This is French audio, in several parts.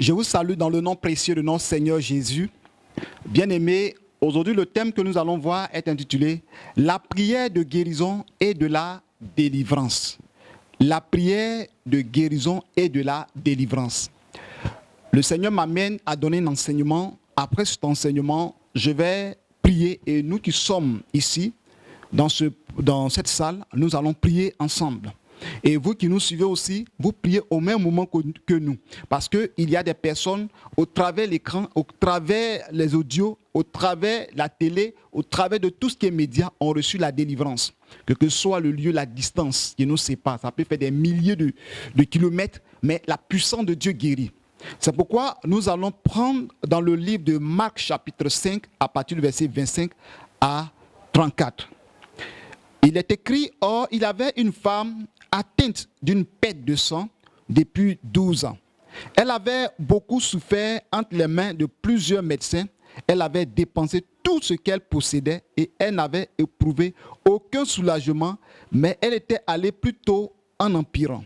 Je vous salue dans le nom précieux de notre Seigneur Jésus. Bien-aimés, aujourd'hui le thème que nous allons voir est intitulé « La prière de guérison et de la délivrance ». La prière de guérison et de la délivrance. Le Seigneur m'amène à donner un enseignement. Après cet enseignement, je vais prier et nous qui sommes ici, dans cette salle, nous allons prier ensemble. Et vous qui nous suivez aussi, vous priez au même moment que nous. Parce qu'il y a des personnes au travers l'écran, au travers les audios, au travers la télé, au travers de tout ce qui est média, ont reçu la délivrance. Que ce soit le lieu, la distance qui nous sépare, ça peut faire des milliers de kilomètres, mais la puissance de Dieu guérit. C'est pourquoi nous allons prendre dans le livre de Marc chapitre 5, à partir du verset 25 à 34. Il est écrit, « Or, il avait une femme atteinte d'une perte de sang depuis 12 ans. Elle avait beaucoup souffert entre les mains de plusieurs médecins. Elle avait dépensé tout ce qu'elle possédait et elle n'avait éprouvé aucun soulagement, mais elle était allée plutôt en empirant.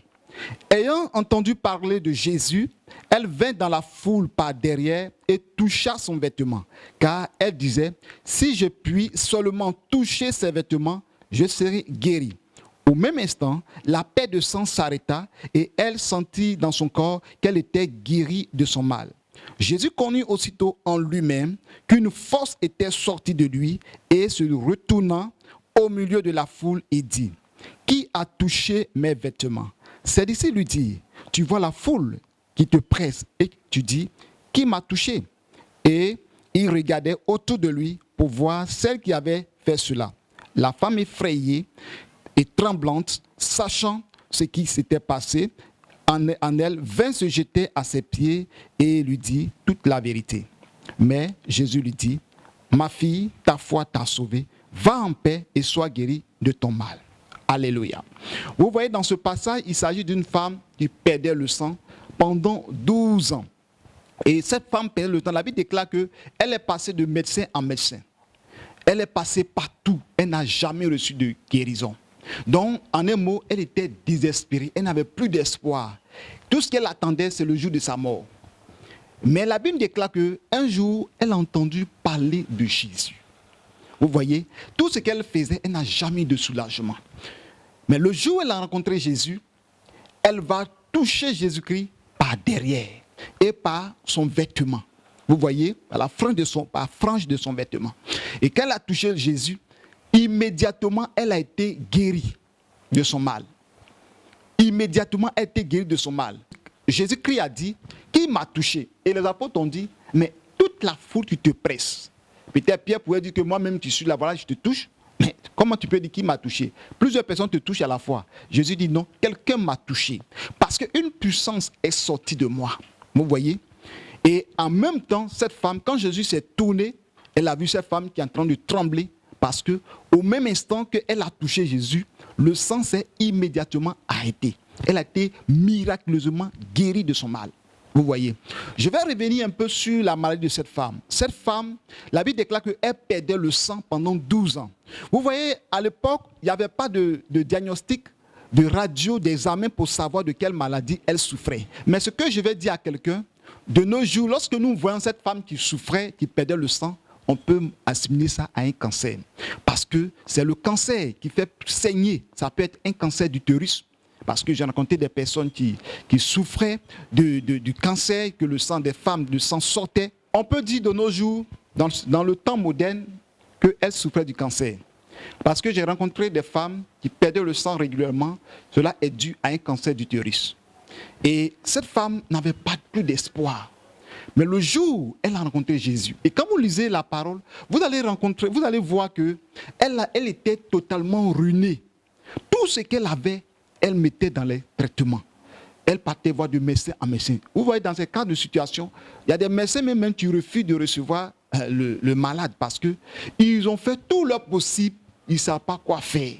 Ayant entendu parler de Jésus, elle vint dans la foule par derrière et toucha son vêtement, car elle disait, « Si je puis seulement toucher ses vêtements, je serai guérie. » Au même instant, la perte de sang s'arrêta et elle sentit dans son corps qu'elle était guérie de son mal. Jésus connut aussitôt en lui-même qu'une force était sortie de lui et se retournant au milieu de la foule, il dit, « Qui a touché mes vêtements ?» Ses disciples lui dirent, « Tu vois la foule qui te presse et tu dis, « Qui m'a touché ?» Et il regardait autour de lui pour voir celle qui avait fait cela. La femme effrayée et tremblante, sachant ce qui s'était passé en elle, vint se jeter à ses pieds et lui dit toute la vérité. Mais Jésus lui dit, « Ma fille, ta foi t'a sauvée, va en paix et sois guérie de ton mal. » Alléluia. Vous voyez dans ce passage, il s'agit d'une femme qui perdait le sang pendant 12 ans. Et cette femme perdait le sang. La Bible déclare qu'elle est passée de médecin en médecin. Elle est passée partout. Elle n'a jamais reçu de guérison. Donc, en un mot, elle était désespérée. Elle n'avait plus d'espoir. Tout ce qu'elle attendait, c'est le jour de sa mort. Mais la Bible déclare qu'un jour, elle a entendu parler de Jésus. Vous voyez, tout ce qu'elle faisait, elle n'a jamais eu de soulagement. Mais le jour où elle a rencontré Jésus, elle va toucher Jésus-Christ par derrière et par son vêtement. Vous voyez, par la frange de son vêtement. Et quand elle a touché Jésus, immédiatement, elle a été guérie de son mal. Immédiatement, elle a été guérie de son mal. Jésus-Christ a dit, « Qui m'a touché ?» Et les apôtres ont dit, « Mais toute la foule qui te presse. » Peut-être Pierre pourrait dire que moi-même, tu suis là, voilà, je te touche. Mais comment tu peux dire qui m'a touché? Plusieurs personnes te touchent à la fois. Jésus dit non, quelqu'un m'a touché. Parce qu'une puissance est sortie de moi. Vous voyez? Et en même temps, cette femme, quand Jésus s'est tourné, elle a vu cette femme qui est en train de trembler. Parce qu'au même instant qu'elle a touché Jésus, le sang s'est immédiatement arrêté. Elle a été miraculeusement guérie de son mal. Vous voyez, je vais revenir un peu sur la maladie de cette femme. Cette femme, la Bible déclare qu'elle perdait le sang pendant 12 ans. Vous voyez, à l'époque, il n'y avait pas de diagnostic, de radio, d'examen pour savoir de quelle maladie elle souffrait. Mais ce que je vais dire à quelqu'un, de nos jours, lorsque nous voyons cette femme qui souffrait, qui perdait le sang, on peut assimiler ça à un cancer. Parce que c'est le cancer qui fait saigner. Ça peut être un cancer d'utérus. Parce que j'ai rencontré des personnes qui souffraient du cancer, que le sang des femmes, le sang sortait. On peut dire de nos jours, dans le temps moderne, qu'elles souffraient du cancer. Parce que j'ai rencontré des femmes qui perdaient le sang régulièrement. Cela est dû à un cancer d'utérus. Et cette femme n'avait pas plus d'espoir. Mais le jour où elle a rencontré Jésus, et quand vous lisez la parole, vous allez voir qu'elle était totalement ruinée. Tout ce qu'elle avait, elle mettait dans les traitements. Elle partait voir de médecin en médecin. Vous voyez, dans ces cas de situation, il y a des médecins même qui refusent de recevoir le malade parce qu'ils ont fait tout leur possible, ils ne savent pas quoi faire.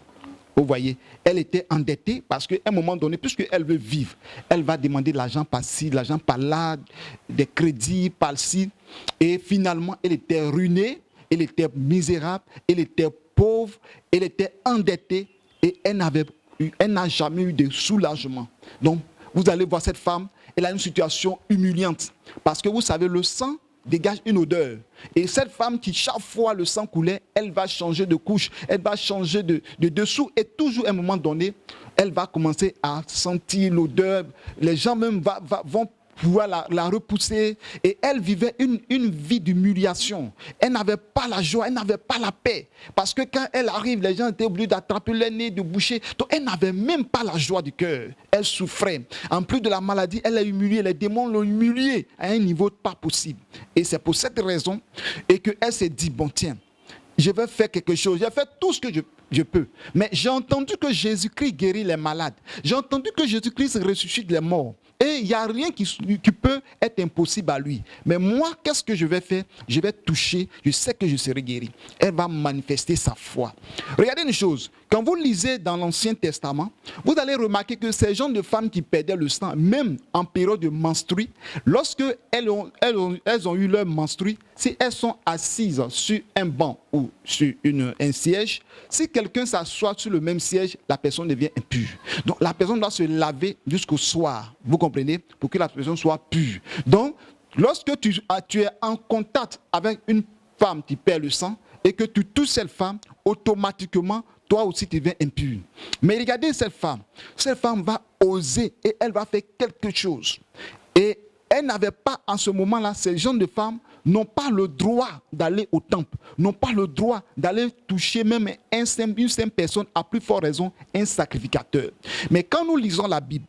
Vous voyez, elle était endettée parce qu'à un moment donné, puisqu'elle veut vivre, elle va demander de l'argent par-ci, de l'argent par-là, des crédits par-ci. Et finalement, elle était ruinée, elle était misérable, elle était pauvre, elle était endettée et elle n'a jamais eu de soulagement. Donc, vous allez voir cette femme, elle a une situation humiliante. Parce que vous savez, le sang dégage une odeur. Et cette femme qui, chaque fois le sang coulait, elle va changer de couche, elle va changer de dessous. Et toujours à un moment donné, elle va commencer à sentir l'odeur. Les gens même vont pouvoir la repousser. Et elle vivait une vie d'humiliation. Elle n'avait pas la joie, elle n'avait pas la paix. Parce que quand elle arrive, les gens étaient obligés d'attraper le nez, de boucher. Donc elle n'avait même pas la joie du cœur. Elle souffrait. En plus de la maladie, elle est humiliée. Les démons l'ont humiliée à un niveau pas possible. Et c'est pour cette raison qu'elle s'est dit, bon tiens, je vais faire quelque chose. J'ai fait tout ce que je peux. Mais j'ai entendu que Jésus-Christ guérit les malades. J'ai entendu que Jésus-Christ ressuscite les morts. Et il n'y a rien qui peut être impossible à lui. Mais moi, qu'est-ce que je vais faire? Je vais toucher, je sais que je serai guéri. Elle va manifester sa foi. Regardez une chose, quand vous lisez dans l'Ancien Testament, vous allez remarquer que ces gens de femmes qui perdaient le sang, même en période de menstrue, lorsque elles ont eu leur menstrue, si elles sont assises sur un banc ou sur un siège, si quelqu'un s'assoit sur le même siège, la personne devient impure. Donc la personne doit se laver jusqu'au soir. Vous comprenez? Pour que la personne soit pure. Donc, lorsque tu es en contact avec une femme qui perd le sang et que tu touches cette femme, automatiquement, toi aussi tu deviens impur. Mais regardez cette femme va oser et elle va faire quelque chose. Et elle n'avait pas en ce moment-là, ces gens de femmes n'ont pas le droit d'aller au temple, n'ont pas le droit d'aller toucher même une simple personne, à plus forte raison, un sacrificateur. Mais quand nous lisons la Bible,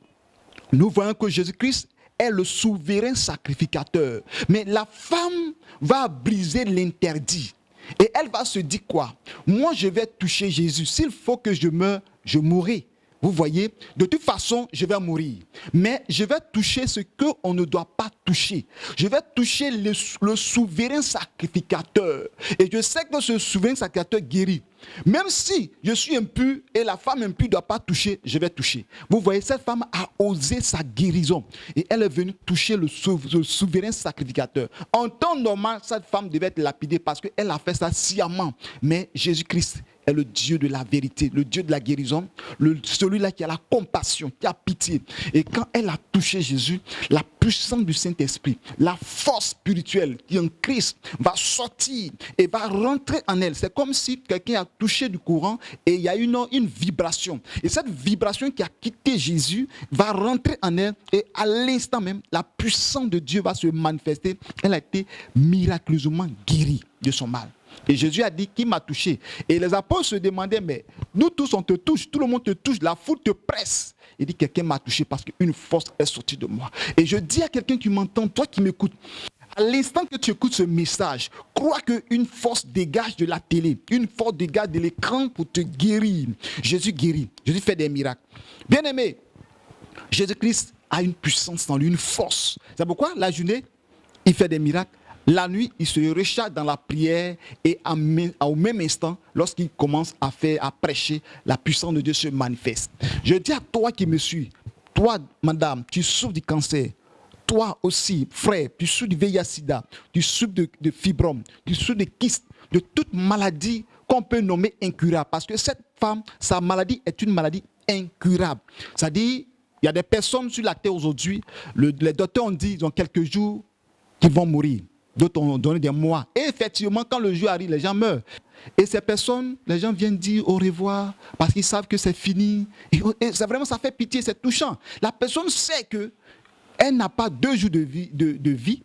nous voyons que Jésus-Christ est le souverain sacrificateur. Mais la femme va briser l'interdit. Et elle va se dire quoi? Moi, je vais toucher Jésus. S'il faut que je meure, je mourrai. Vous voyez, de toute façon, je vais mourir. Mais je vais toucher ce qu'on ne doit pas toucher. Je vais toucher le souverain sacrificateur. Et je sais que ce souverain sacrificateur guérit. Même si je suis impur et la femme impure ne doit pas toucher, je vais toucher. Vous voyez, cette femme a osé sa guérison. Et elle est venue toucher le souverain sacrificateur. En temps normal, cette femme devait être lapidée parce qu'elle a fait ça sciemment. Mais Jésus-Christ est le Dieu de la vérité, le Dieu de la guérison, celui-là qui a la compassion, qui a pitié. Et quand elle a touché Jésus, la puissance du Saint-Esprit, la force spirituelle qui est en Christ va sortir et va rentrer en elle. C'est comme si quelqu'un a touché du courant et il y a une vibration. Et cette vibration qui a quitté Jésus va rentrer en elle et à l'instant même, la puissance de Dieu va se manifester. Elle a été miraculeusement guérie de son mal. Et Jésus a dit, qui m'a touché? Et les apôtres se demandaient, mais nous tous on te touche, tout le monde te touche, la foule te presse. Il dit, quelqu'un m'a touché parce qu'une force est sortie de moi. Et je dis à quelqu'un qui m'entend, toi qui m'écoutes, à l'instant que tu écoutes ce message, crois qu'une force dégage de la télé, une force dégage de l'écran pour te guérir. Jésus guérit, Jésus fait des miracles. Bien aimé, Jésus-Christ a une puissance en lui, une force. C'est pourquoi la journée, il fait des miracles. La nuit, il se recharge dans la prière et au même instant, lorsqu'il commence à prêcher, la puissance de Dieu se manifeste. Je dis à toi qui me suis, toi, madame, tu souffres du cancer. Toi aussi, frère, tu souffres du VIH-Sida, tu souffres de fibrome, tu souffres de kyste, de toute maladie qu'on peut nommer incurable. Parce que cette femme, sa maladie est une maladie incurable. C'est-à-dire, il y a des personnes sur la terre aujourd'hui, les docteurs ont dit, ils ont quelques jours qu'ils vont mourir. D'autres ont donné des mois. Et effectivement, quand le jour arrive, les gens meurent. Et ces personnes, les gens viennent dire au revoir parce qu'ils savent que c'est fini. Et c'est vraiment, ça fait pitié, c'est touchant. La personne sait qu'elle n'a pas 2 jours de vie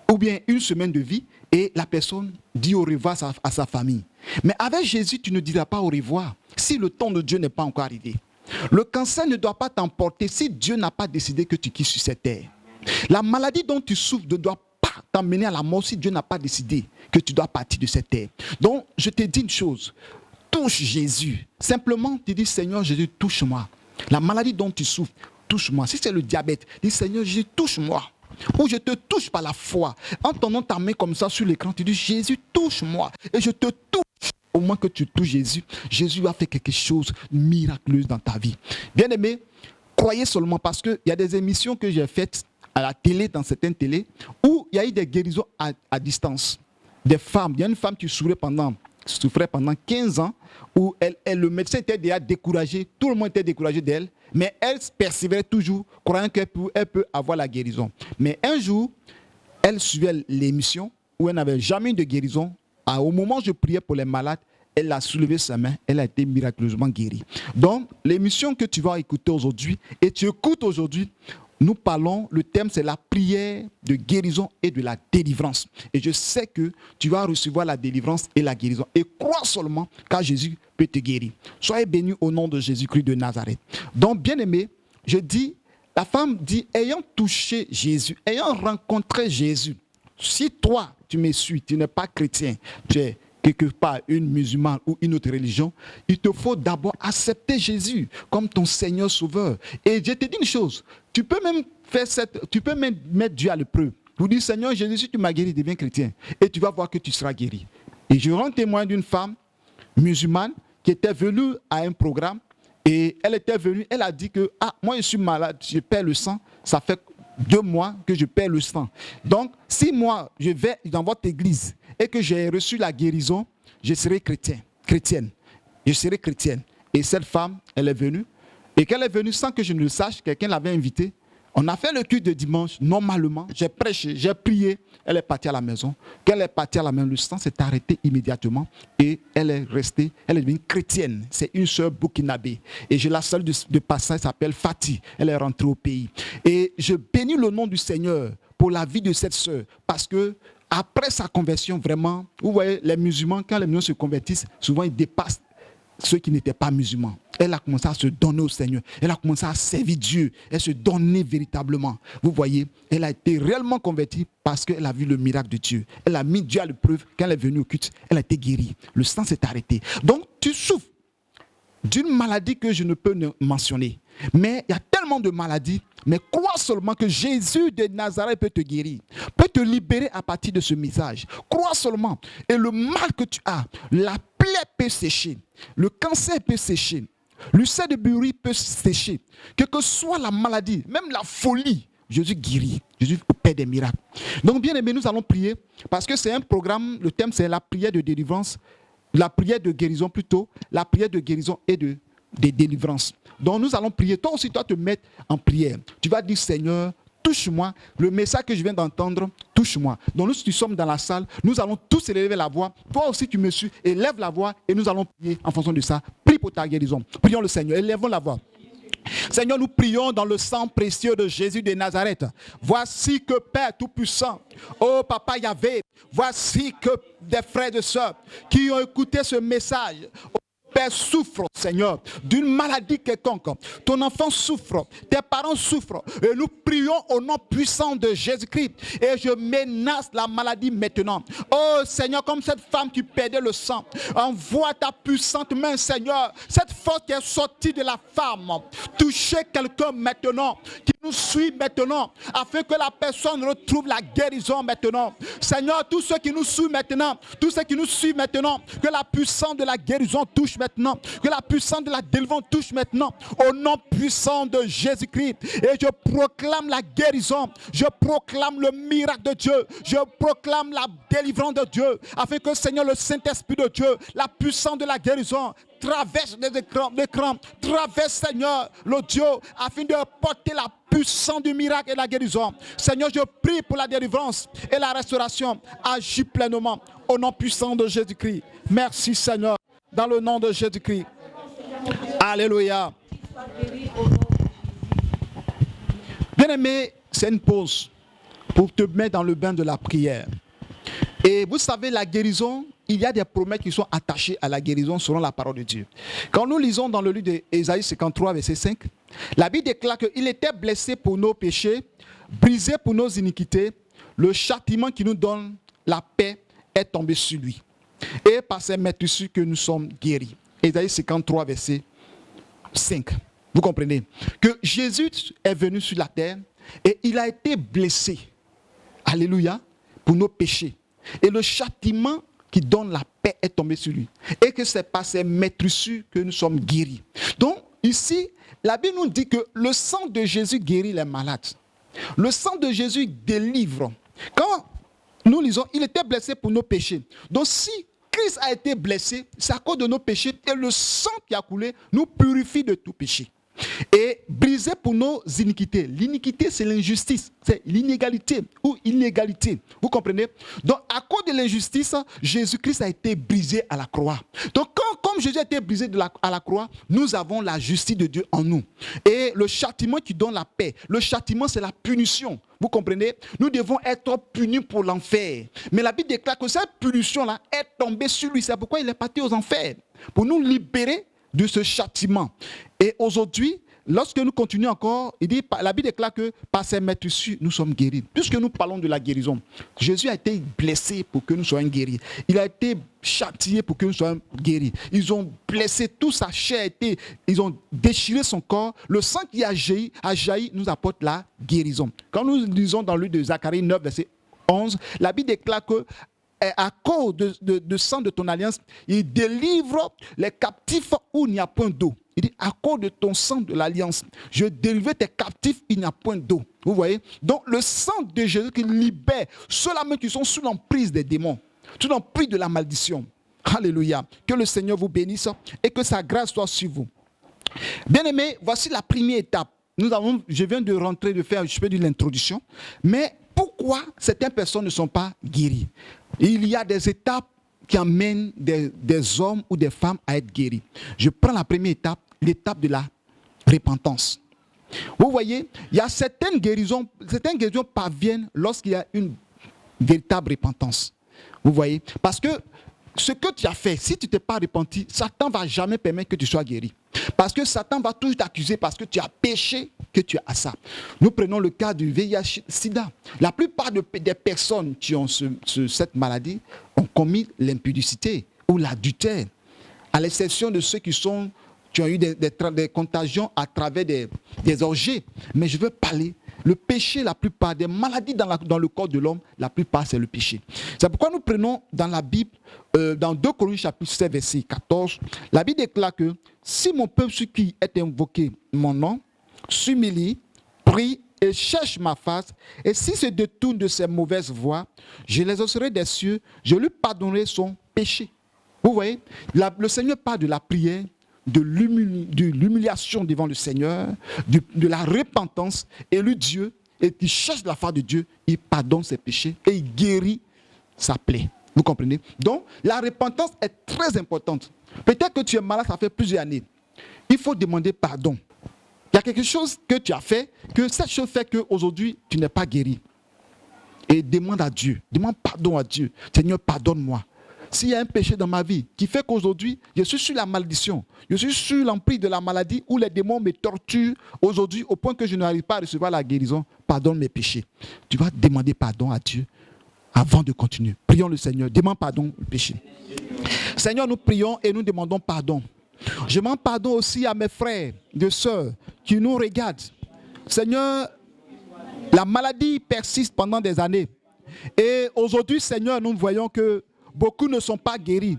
ou bien 1 semaine de vie et la personne dit au revoir à sa famille. Mais avec Jésus, tu ne diras pas au revoir si le temps de Dieu n'est pas encore arrivé. Le cancer ne doit pas t'emporter si Dieu n'a pas décidé que tu quittes sur cette terre. La maladie dont tu souffres ne doit pas t'emmener à la mort si Dieu n'a pas décidé que tu dois partir de cette terre. Donc, je te dis une chose. Touche Jésus. Simplement, tu dis, Seigneur Jésus, touche-moi. La maladie dont tu souffres, touche-moi. Si c'est le diabète, dis, Seigneur Jésus, touche-moi. Ou je te touche par la foi. En tenant ta main comme ça sur l'écran, tu dis, Jésus, touche-moi. Et je te touche. Au moment que tu touches Jésus, Jésus va faire quelque chose de miraculeux dans ta vie. Bien aimé, croyez seulement parce qu'il y a des émissions que j'ai faites à la télé, dans certaines télés, où il y a eu des guérisons à distance. Des femmes, il y a une femme qui souffrait pendant souffrait pendant 15 ans, où le médecin était déjà découragé, tout le monde était découragé d'elle, mais elle persévérait toujours, croyant qu'elle peut avoir la guérison. Mais un jour, elle suivait l'émission où elle n'avait jamais eu de guérison. Au moment où je priais pour les malades, elle a soulevé sa main, elle a été miraculeusement guérie. Donc, l'émission que tu vas écouter aujourd'hui, et tu écoutes aujourd'hui, nous parlons, le thème c'est la prière de guérison et de la délivrance. Et je sais que tu vas recevoir la délivrance et la guérison. Et crois seulement car Jésus peut te guérir. Soyez bénis au nom de Jésus-Christ de Nazareth. Donc, bien-aimé, je dis, la femme dit, ayant touché Jésus, ayant rencontré Jésus, si toi, tu me suis, tu n'es pas chrétien, tu es quelque part une musulmane ou une autre religion, il te faut d'abord accepter Jésus comme ton Seigneur Sauveur. Et je te dis une chose, tu peux même mettre Dieu à l'épreuve. Vous dites, Seigneur Jésus, si tu m'as guéri, deviens chrétien. Et tu vas voir que tu seras guéri. Et je rends témoin d'une femme musulmane qui était venue à un programme et elle était venue, elle a dit que, moi je suis malade, je perds le sang, ça fait 2 mois que je perds le sang. Donc, si moi, je vais dans votre église et que j'ai reçu la guérison, je serai chrétienne. Je serai chrétienne. Et cette femme, elle est venue. Et qu'elle est venue sans que je ne le sache, quelqu'un l'avait invitée. On a fait le culte de dimanche, normalement. J'ai prêché, j'ai prié. Elle est partie à la maison. Quand elle est partie à la maison, le sang s'est arrêté immédiatement. Et elle est restée, elle est devenue chrétienne. C'est une sœur burkinabé. Et je la salue de passage, elle s'appelle Fatih. Elle est rentrée au pays. Et je bénis le nom du Seigneur pour la vie de cette sœur. Parce que après sa conversion, vraiment, vous voyez, les musulmans, quand les musulmans se convertissent, souvent ils dépassent ceux qui n'étaient pas musulmans. Elle a commencé à se donner au Seigneur. Elle a commencé à servir Dieu. Elle se donnait véritablement. Vous voyez, elle a été réellement convertie parce qu'elle a vu le miracle de Dieu. Elle a mis Dieu à l'épreuve. Quand elle est venue au culte, elle a été guérie. Le sang s'est arrêté. Donc, tu souffres d'une maladie que je ne peux mentionner. Mais il y a tellement de maladies. Mais crois seulement que Jésus de Nazareth peut te guérir, peut te libérer à partir de ce message. Crois seulement. Et le mal que tu as, la plaie peut sécher, le cancer peut sécher, l'ulcère de Bury peut sécher. Quelle que soit la maladie, même la folie, Jésus guérit. Jésus opère des miracles. Donc bien aimé, nous allons prier parce que c'est un programme, le thème c'est la prière de délivrance, la prière de guérison plutôt, la prière de guérison et de délivrance. Donc nous allons prier. Toi aussi, toi te mettre en prière. Tu vas dire, Seigneur, touche-moi. Le message que je viens d'entendre, touche-moi. Donc nous sommes dans la salle, nous allons tous élever la voix. Toi aussi, tu me suis, élève la voix et nous allons prier en fonction de ça. Prie pour ta guérison. Prions le Seigneur, élevons la voix. Seigneur, nous prions dans le sang précieux de Jésus de Nazareth. Voici que Père Tout-Puissant, oh Papa Yahvé, voici que des frères et sœurs qui ont écouté ce message, Père, souffre, Seigneur, d'une maladie quelconque. Ton enfant souffre, tes parents souffrent. Et nous prions au nom puissant de Jésus-Christ. Et je menace la maladie maintenant. Oh Seigneur, comme cette femme qui perdait le sang, envoie ta puissante main, Seigneur. Cette force qui est sortie de la femme, touchez quelqu'un maintenant, qui nous suit maintenant, afin que la personne retrouve la guérison maintenant. Seigneur, tous ceux qui nous suivent maintenant, tous ceux qui nous suivent maintenant, que la puissance de la guérison touche maintenant, que la puissance de la délivrance touche maintenant, au nom puissant de Jésus-Christ. Et je proclame la guérison, je proclame le miracle de Dieu, je proclame la délivrance de Dieu, afin que Seigneur, le Saint-Esprit de Dieu, la puissance de la guérison, traverse les écrans, traverse Seigneur le Dieu, afin de porter la puissance du miracle et la guérison. Seigneur, je prie pour la délivrance et la restauration. Agis pleinement au nom puissant de Jésus-Christ. Merci Seigneur, dans le nom de Jésus-Christ. Alléluia. Bien-aimé, c'est une pause pour te mettre dans le bain de la prière. Et vous savez, la guérison, il y a des promesses qui sont attachées à la guérison selon la parole de Dieu. Quand nous lisons dans le livre d'Ésaïe 53, verset 5, la Bible déclare qu'il était blessé pour nos péchés, brisé pour nos iniquités. Le châtiment qui nous donne la paix est tombé sur lui. Et par ses meurtrissures que nous sommes guéris. Ésaïe 53, verset 5. Vous comprenez que Jésus est venu sur la terre et il a été blessé. Alléluia. Pour nos péchés. Et le châtiment qui donne la paix est tombé sur lui. Et que c'est par ses meurtrissures que nous sommes guéris. Donc, ici, la Bible nous dit que le sang de Jésus guérit les malades. Le sang de Jésus délivre. Quand nous lisons, il était blessé pour nos péchés. Donc, si Christ a été blessé, c'est à cause de nos péchés, et le sang qui a coulé nous purifie de tout péché. Et brisé pour nos iniquités. L'iniquité, c'est l'injustice, c'est l'inégalité ou inégalité. Vous comprenez? Donc, à cause de l'injustice, Jésus-Christ a été brisé à la croix. Donc, comme Jésus a été brisé à la croix, nous avons la justice de Dieu en nous. Et le châtiment qui donne la paix, le châtiment, c'est la punition. Vous comprenez? Nous devons être punis pour l'enfer. Mais la Bible déclare que cette punition-là est tombée sur lui. C'est pourquoi il est parti aux enfers, pour nous libérer de ce châtiment. Et aujourd'hui, lorsque nous continuons encore, il dit, la Bible déclare que par ses meurtrissures, nous sommes guéris. Puisque nous parlons de la guérison, Jésus a été blessé pour que nous soyons guéris. Il a été châtié pour que nous soyons guéris. Ils ont blessé toute sa chair, ils ont déchiré son corps. Le sang qui a jailli nous apporte la guérison. Quand nous lisons dans le livre de Zacharie 9, verset 11, la Bible déclare que à cause de sang de ton alliance, il délivre les captifs où il n'y a point d'eau. Il dit, à cause de ton sang de l'alliance, je délivre tes captifs, il n'y a point d'eau. Vous voyez? Donc le sang de Jésus qui libère ceux-là qui sont sous l'emprise des démons, sous l'emprise de la malédiction. Alléluia. Que le Seigneur vous bénisse et que sa grâce soit sur vous. Bien-aimés, voici la première étape. Je viens de rentrer, de faire un peu de l'introduction, mais pourquoi certaines personnes ne sont pas guéries? Il y a des étapes qui amènent des hommes ou des femmes à être guéris. Je prends la première étape, l'étape de la repentance. Vous voyez, il y a certaines guérisons parviennent lorsqu'il y a une véritable repentance. Vous voyez, parce que ce que tu as fait, si tu ne t'es pas repenti, Satan ne va jamais permettre que tu sois guéri. Parce que Satan va toujours t'accuser parce que tu as péché, que tu as ça. Nous prenons le cas du VIH-Sida. La plupart des personnes qui ont cette maladie ont commis l'impudicité ou l'adultère, à l'exception de ceux qui ont eu des contagions à travers des orgies. Mais je veux parler, le péché, la plupart des maladies dans le corps de l'homme, la plupart c'est le péché. C'est pourquoi nous prenons dans la Bible, dans 2 Corinthiens chapitre 7, verset 14, la Bible déclare que si mon peuple sur qui est invoqué mon nom, s'humilie, prie et cherche ma face, et s'il se détourne de ses mauvaises voies, je les exaucerai des cieux, je lui pardonnerai son péché. Vous voyez, le Seigneur parle de la prière, de l'humiliation devant le Seigneur, de la repentance, et le Dieu, et qui cherche la face de Dieu, il pardonne ses péchés et il guérit sa plaie. Vous comprenez? Donc, la repentance est très importante. Peut-être que tu es malade, ça fait plusieurs années. Il faut demander pardon. Il y a quelque chose que tu as fait, que cette chose fait qu'aujourd'hui, tu n'es pas guéri. Et demande à Dieu, demande pardon à Dieu. Seigneur, pardonne-moi. S'il y a un péché dans ma vie qui fait qu'aujourd'hui, je suis sur la malédiction, je suis sur l'emprise de la maladie où les démons me torturent aujourd'hui au point que je n'arrive pas à recevoir la guérison, pardonne mes péchés. Tu vas demander pardon à Dieu avant de continuer. Prions le Seigneur, demande pardon au péché. Seigneur, nous prions et nous demandons pardon. Je demande pardon aussi à mes frères et sœurs qui nous regardent. Seigneur, la maladie persiste pendant des années. Et aujourd'hui, Seigneur, nous voyons que beaucoup ne sont pas guéris.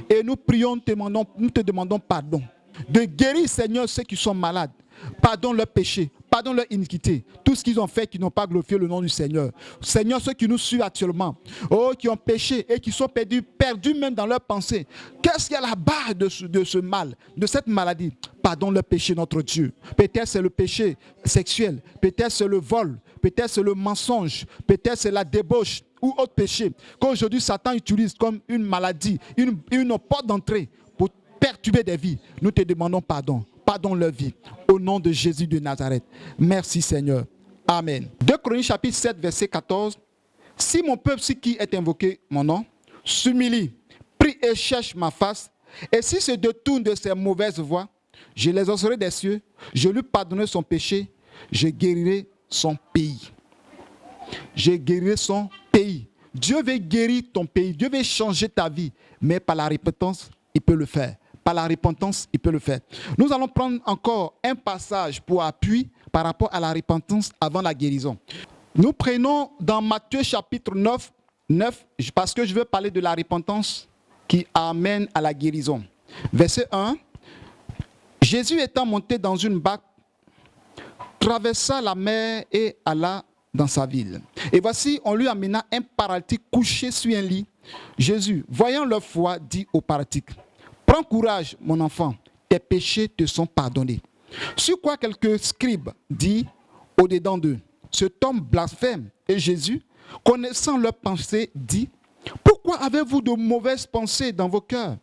Et nous prions, nous te demandons pardon. De guérir, Seigneur, ceux qui sont malades. Pardonne leurs péchés, pardonne leur iniquité. Tout ce qu'ils ont fait qui n'ont pas glorifié le nom du Seigneur. Seigneur, ceux qui nous suivent actuellement, qui ont péché et qui sont perdus même dans leurs pensées. Qu'est-ce qu'il y a là-bas de ce mal, de cette maladie? Pardonne leur péché, notre Dieu. Peut-être c'est le péché sexuel, peut-être c'est le vol, peut-être c'est le mensonge, peut-être c'est la débauche ou autre péché qu'aujourd'hui Satan utilise comme une maladie, une porte d'entrée pour perturber des vies. Nous te demandons pardon. Pardonne leur vie. Au nom de Jésus de Nazareth. Merci Seigneur. Amen. 2 Corinthiens chapitre 7, verset 14. Si mon peuple sur qui est invoqué mon nom s'humilie, prie et cherche ma face, et s'il se détourne de ses mauvaises voies, je les exaucerai des cieux, je lui pardonnerai son péché, je guérirai son pays. Je guérirai son pays. Dieu veut guérir ton pays, Dieu veut changer ta vie, mais par la repentance, il peut le faire. Par la repentance, il peut le faire. Nous allons prendre encore un passage pour appui par rapport à la repentance avant la guérison. Nous prenons dans Matthieu chapitre 9, parce que je veux parler de la repentance qui amène à la guérison. Verset 1. Jésus étant monté dans une barque, traversa la mer et alla dans sa ville. Et voici, on lui amena un paralytique couché sur un lit. Jésus, voyant leur foi, dit au paralytique, « Prends courage, mon enfant, tes péchés te sont pardonnés. » Sur quoi quelques scribes dit au-dedans d'eux, « Cet homme blasphème. » Et Jésus, connaissant leurs pensées, dit, « Pourquoi avez-vous de mauvaises pensées dans vos cœurs?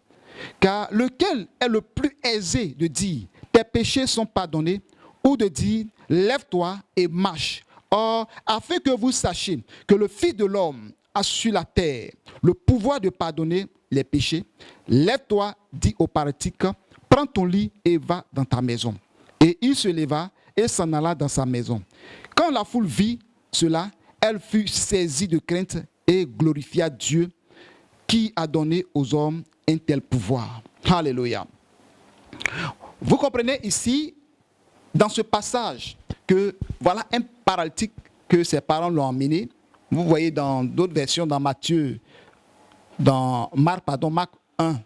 Car lequel est le plus aisé de dire, tes péchés sont pardonnés, ou de dire, lève-toi et marche. Or, afin que vous sachiez que le Fils de l'homme a sur la terre le pouvoir de pardonner les péchés, lève-toi, dit au paralytique, prends ton lit et va dans ta maison. Et il se leva et s'en alla dans sa maison. Quand la foule vit cela, elle fut saisie de crainte et glorifia Dieu qui a donné aux hommes un tel pouvoir. Alléluia. Vous comprenez ici, dans ce passage, que voilà un paralytique que ses parents l'ont emmené. Vous voyez dans d'autres versions, dans Matthieu, dans Marc 1,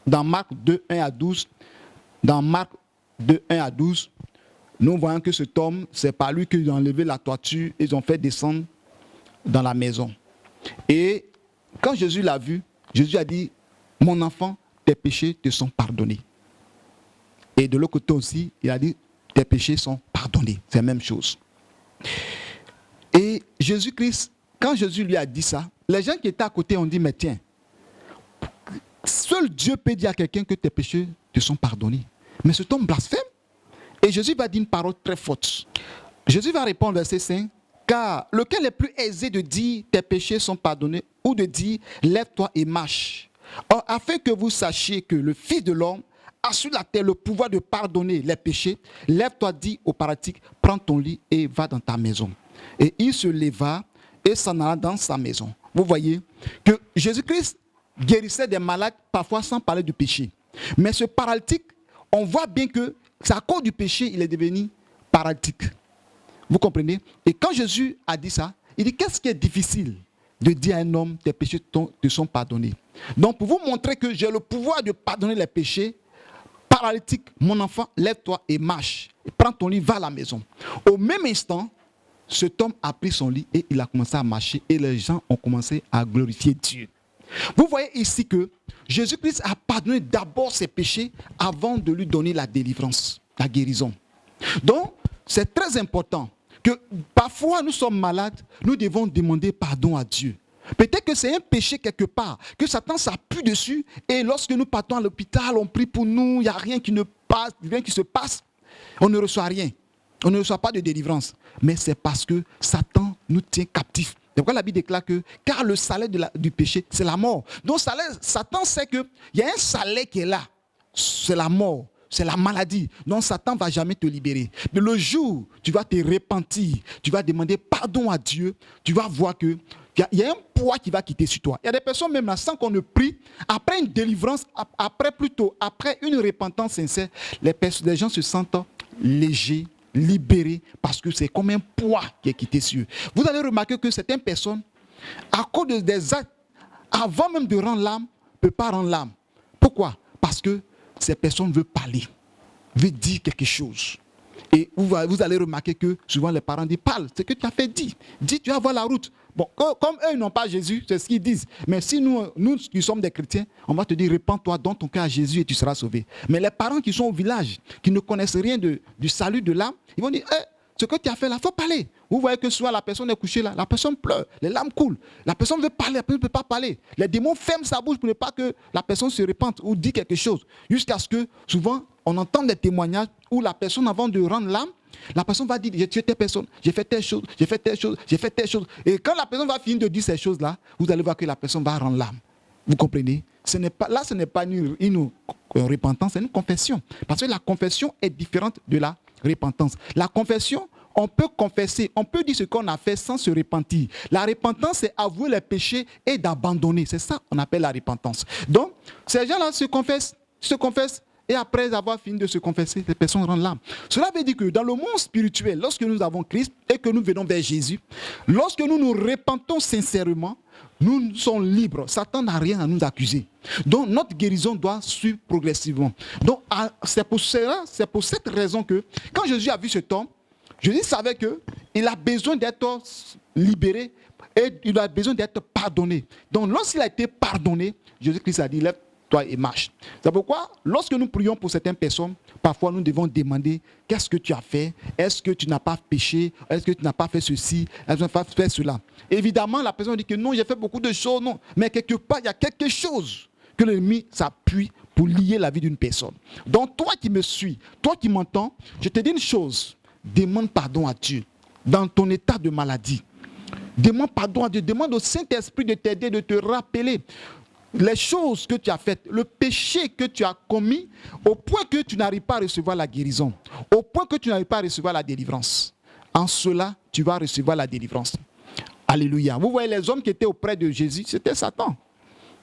dans Marc 2, 1 à 12, dans Marc 2, 1 à 12, nous voyons que cet homme, c'est par lui qu'ils ont enlevé la toiture et ils ont fait descendre dans la maison. Et quand Jésus l'a vu, Jésus a dit, « Mon enfant, tes péchés te sont pardonnés. » Et de l'autre côté aussi, il a dit, « Tes péchés sont pardonnés. » C'est la même chose. Et Jésus-Christ, quand Jésus lui a dit ça, les gens qui étaient à côté ont dit, « Mais tiens, seul Dieu peut dire à quelqu'un que tes péchés te sont pardonnés. » Mais cet homme blasphème. Et Jésus va dire une parole très forte. Jésus va répondre, verset 5, « Car lequel est plus aisé de dire, tes péchés sont pardonnés, ou de dire, lève-toi et marche. Or, afin que vous sachiez que le Fils de l'homme a sur la terre le pouvoir de pardonner les péchés, lève-toi, dit au paralytique, prends ton lit et va dans ta maison. » Et il se leva et s'en alla dans sa maison. Vous voyez que Jésus-Christ guérissait des malades parfois sans parler du péché. Mais ce paralytique, on voit bien que c'est à cause du péché il est devenu paralytique. Vous comprenez? Et quand Jésus a dit ça, il dit, qu'est-ce qui est difficile de dire à un homme, tes péchés te sont pardonnés. Donc pour vous montrer que j'ai le pouvoir de pardonner les péchés, paralytique, mon enfant, lève-toi et marche. Et prends ton lit, va à la maison. Au même instant, cet homme a pris son lit et il a commencé à marcher et les gens ont commencé à glorifier Dieu. Vous voyez ici que Jésus-Christ a pardonné d'abord ses péchés avant de lui donner la délivrance, la guérison. Donc, c'est très important que parfois nous sommes malades, nous devons demander pardon à Dieu. Peut-être que c'est un péché quelque part, que Satan s'appuie dessus et lorsque nous partons à l'hôpital, on prie pour nous, il n'y a rien qui ne passe, rien qui se passe, on ne reçoit rien. On ne reçoit pas de délivrance. Mais c'est parce que Satan nous tient captifs. C'est pourquoi la Bible déclare que, car le salaire du péché, c'est la mort. Donc Satan sait qu'il y a un salaire qui est là. C'est la mort, c'est la maladie. Donc Satan ne va jamais te libérer. Mais le jour où tu vas te repentir, tu vas demander pardon à Dieu, tu vas voir que il y a un poids qui va quitter sur toi. Il y a des personnes même là, sans qu'on ne prie, après une délivrance, après une repentance sincère, les gens se sentent légers, libérés, parce que c'est comme un poids qui est quitté sur eux. Vous allez remarquer que certaines personnes, à cause des actes, avant même de rendre l'âme, ne peuvent pas rendre l'âme. Pourquoi? Parce que ces personnes veulent parler, veulent dire quelque chose. Et vous allez remarquer que souvent les parents disent, parle, c'est que tu as fait, dis, tu vas voir la route. Bon, comme eux n'ont pas Jésus, c'est ce qu'ils disent. Mais si nous qui sommes des chrétiens, on va te dire, répands-toi, donne ton cœur à Jésus et tu seras sauvé. Mais les parents qui sont au village, qui ne connaissent rien du salut de l'âme, ils vont dire, ce que tu as fait là, il faut parler. Vous voyez que soit la personne est couchée là, la personne pleure, les larmes coulent. La personne veut parler, la personne ne peut pas parler. Les démons ferment sa bouche pour ne pas que la personne se répande ou dise quelque chose. Jusqu'à ce que, souvent, on entend des témoignages où la personne, avant de rendre l'âme, la personne va dire, j'ai tué telle personne, j'ai fait telle chose, j'ai fait telle chose, j'ai fait telle chose. Et quand la personne va finir de dire ces choses-là, vous allez voir que la personne va rendre l'âme. Vous comprenez? Ce n'est pas une repentance, c'est une confession. Parce que la confession est différente de la repentance. La confession, on peut confesser, on peut dire ce qu'on a fait sans se repentir. La repentance, c'est avouer les péchés et d'abandonner. C'est ça qu'on appelle la repentance. Donc, ces gens-là se confessent, et après avoir fini de se confesser, les personnes rendent l'âme. Cela veut dire que dans le monde spirituel, lorsque nous avons Christ et que nous venons vers Jésus, lorsque nous nous repentons sincèrement, nous sommes libres. Satan n'a rien à nous accuser. Donc notre guérison doit suivre progressivement. Donc c'est pour cette raison que quand Jésus a vu cet homme, Jésus savait qu'il a besoin d'être libéré Et il a besoin d'être pardonné. Donc lorsqu'il a été pardonné, Jésus-Christ a dit, lève-toi et marche. C'est pourquoi, lorsque nous prions pour certaines personnes, parfois nous devons demander, qu'est-ce que tu as fait? Est-ce que tu n'as pas péché? Est-ce que tu n'as pas fait ceci? Est-ce que tu n'as pas fait cela? Évidemment, la personne dit que non, j'ai fait beaucoup de choses, non. Mais quelque part, il y a quelque chose que l'ennemi s'appuie pour lier la vie d'une personne. Donc toi qui me suis, toi qui m'entends, je te dis une chose, demande pardon à Dieu dans ton état de maladie. Demande pardon à Dieu, demande au Saint-Esprit de t'aider, de te rappeler les choses que tu as faites, le péché que tu as commis, au point que tu n'arrives pas à recevoir la guérison, au point que tu n'arrives pas à recevoir la délivrance. En cela, tu vas recevoir la délivrance. Alléluia. Vous voyez les hommes qui étaient auprès de Jésus, c'était Satan.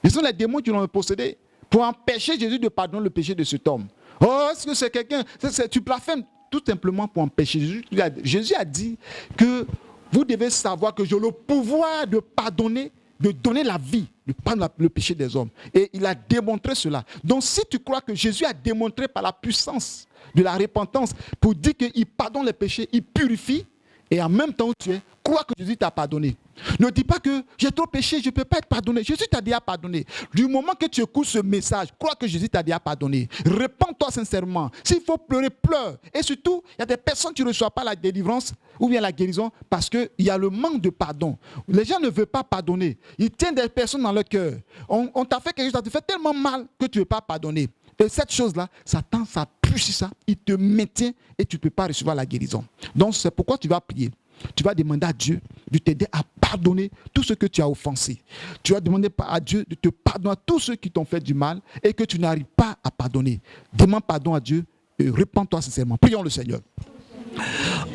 Ce sont les démons qui l'ont possédé pour empêcher Jésus de pardonner le péché de cet homme. Oh, est-ce que c'est quelqu'un, tu blasphèmes tout simplement pour empêcher. Jésus a dit que vous devez savoir que j'ai le pouvoir de pardonner, de donner la vie, de pardonner le péché des hommes. Et il a démontré cela. Donc si tu crois que Jésus a démontré par la puissance de la repentance pour dire qu'il pardonne les péchés, il purifie, et en même temps où tu es, crois que Jésus t'a pardonné. Ne dis pas que j'ai trop péché, je ne peux pas être pardonné. Jésus t'a déjà pardonné. Du moment que tu écoutes ce message, crois que Jésus t'a déjà pardonné. Répands-toi sincèrement. S'il faut pleurer, pleure. Et surtout, il y a des personnes qui ne reçoivent pas la délivrance ou bien la guérison parce qu'il y a le manque de pardon. Les gens ne veulent pas pardonner. Ils tiennent des personnes dans leur cœur. On t'a fait quelque chose, ça te fait tellement mal que tu ne veux pas pardonner. Et cette chose-là, Satan, ça pousse ça, il te maintient et tu ne peux pas recevoir la guérison. Donc c'est pourquoi tu vas prier. Tu vas demander à Dieu de t'aider à pardonner tout ce que tu as offensé. Tu vas demander à Dieu de te pardonner à tous ceux qui t'ont fait du mal et que tu n'arrives pas à pardonner. Demande pardon à Dieu et répands-toi sincèrement. Prions le Seigneur.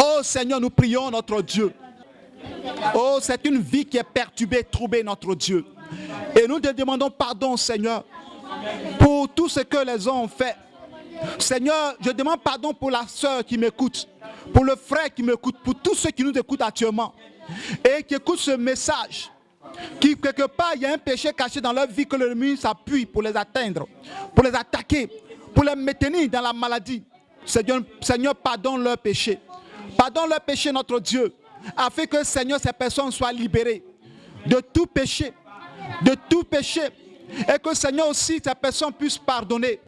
Oh Seigneur, nous prions notre Dieu. Oh, c'est une vie qui est perturbée, troublée, notre Dieu. Et nous te demandons pardon, Seigneur, pour tout ce que les hommes ont fait. Seigneur, je demande pardon pour la sœur qui m'écoute, pour le frère qui m'écoute, pour tous ceux qui nous écoutent actuellement et qui écoutent ce message, qui quelque part il y a un péché caché dans leur vie que l'ennemi s'appuie pour les atteindre, pour les attaquer, pour les maintenir dans la maladie. Seigneur, pardonne leurs péchés. Pardonne leurs péchés, notre Dieu, afin que, Seigneur, ces personnes soient libérées de tout péché, de tout péché. Et que, Seigneur, aussi, ces personnes puissent pardonner.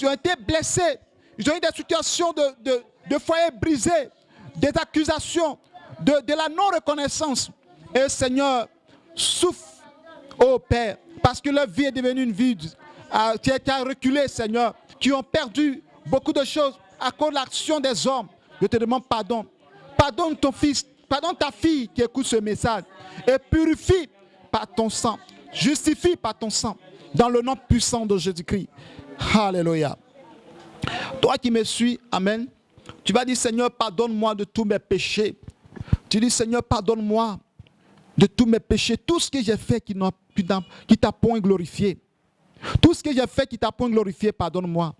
Ils ont été blessés. Ils ont eu des situations de foyer brisés, des accusations, de la non-reconnaissance. Et, Seigneur, souffle, ô Père, parce que leur vie est devenue une vie qui a reculé, Seigneur, qui ont perdu beaucoup de choses à cause de l'action des hommes. Je te demande pardon. Pardonne ton fils, pardonne ta fille qui écoute ce message. Et purifie par ton sang. Justifie par ton sang, dans le nom puissant de Jésus-Christ. Alléluia. Toi qui me suis, amen, tu vas dire, Seigneur, pardonne-moi de tous mes péchés. Tu dis, Seigneur, pardonne-moi de tous mes péchés, tout ce que j'ai fait qui t'a point glorifié. Tout ce que j'ai fait qui t'a point glorifié, pardonne-moi.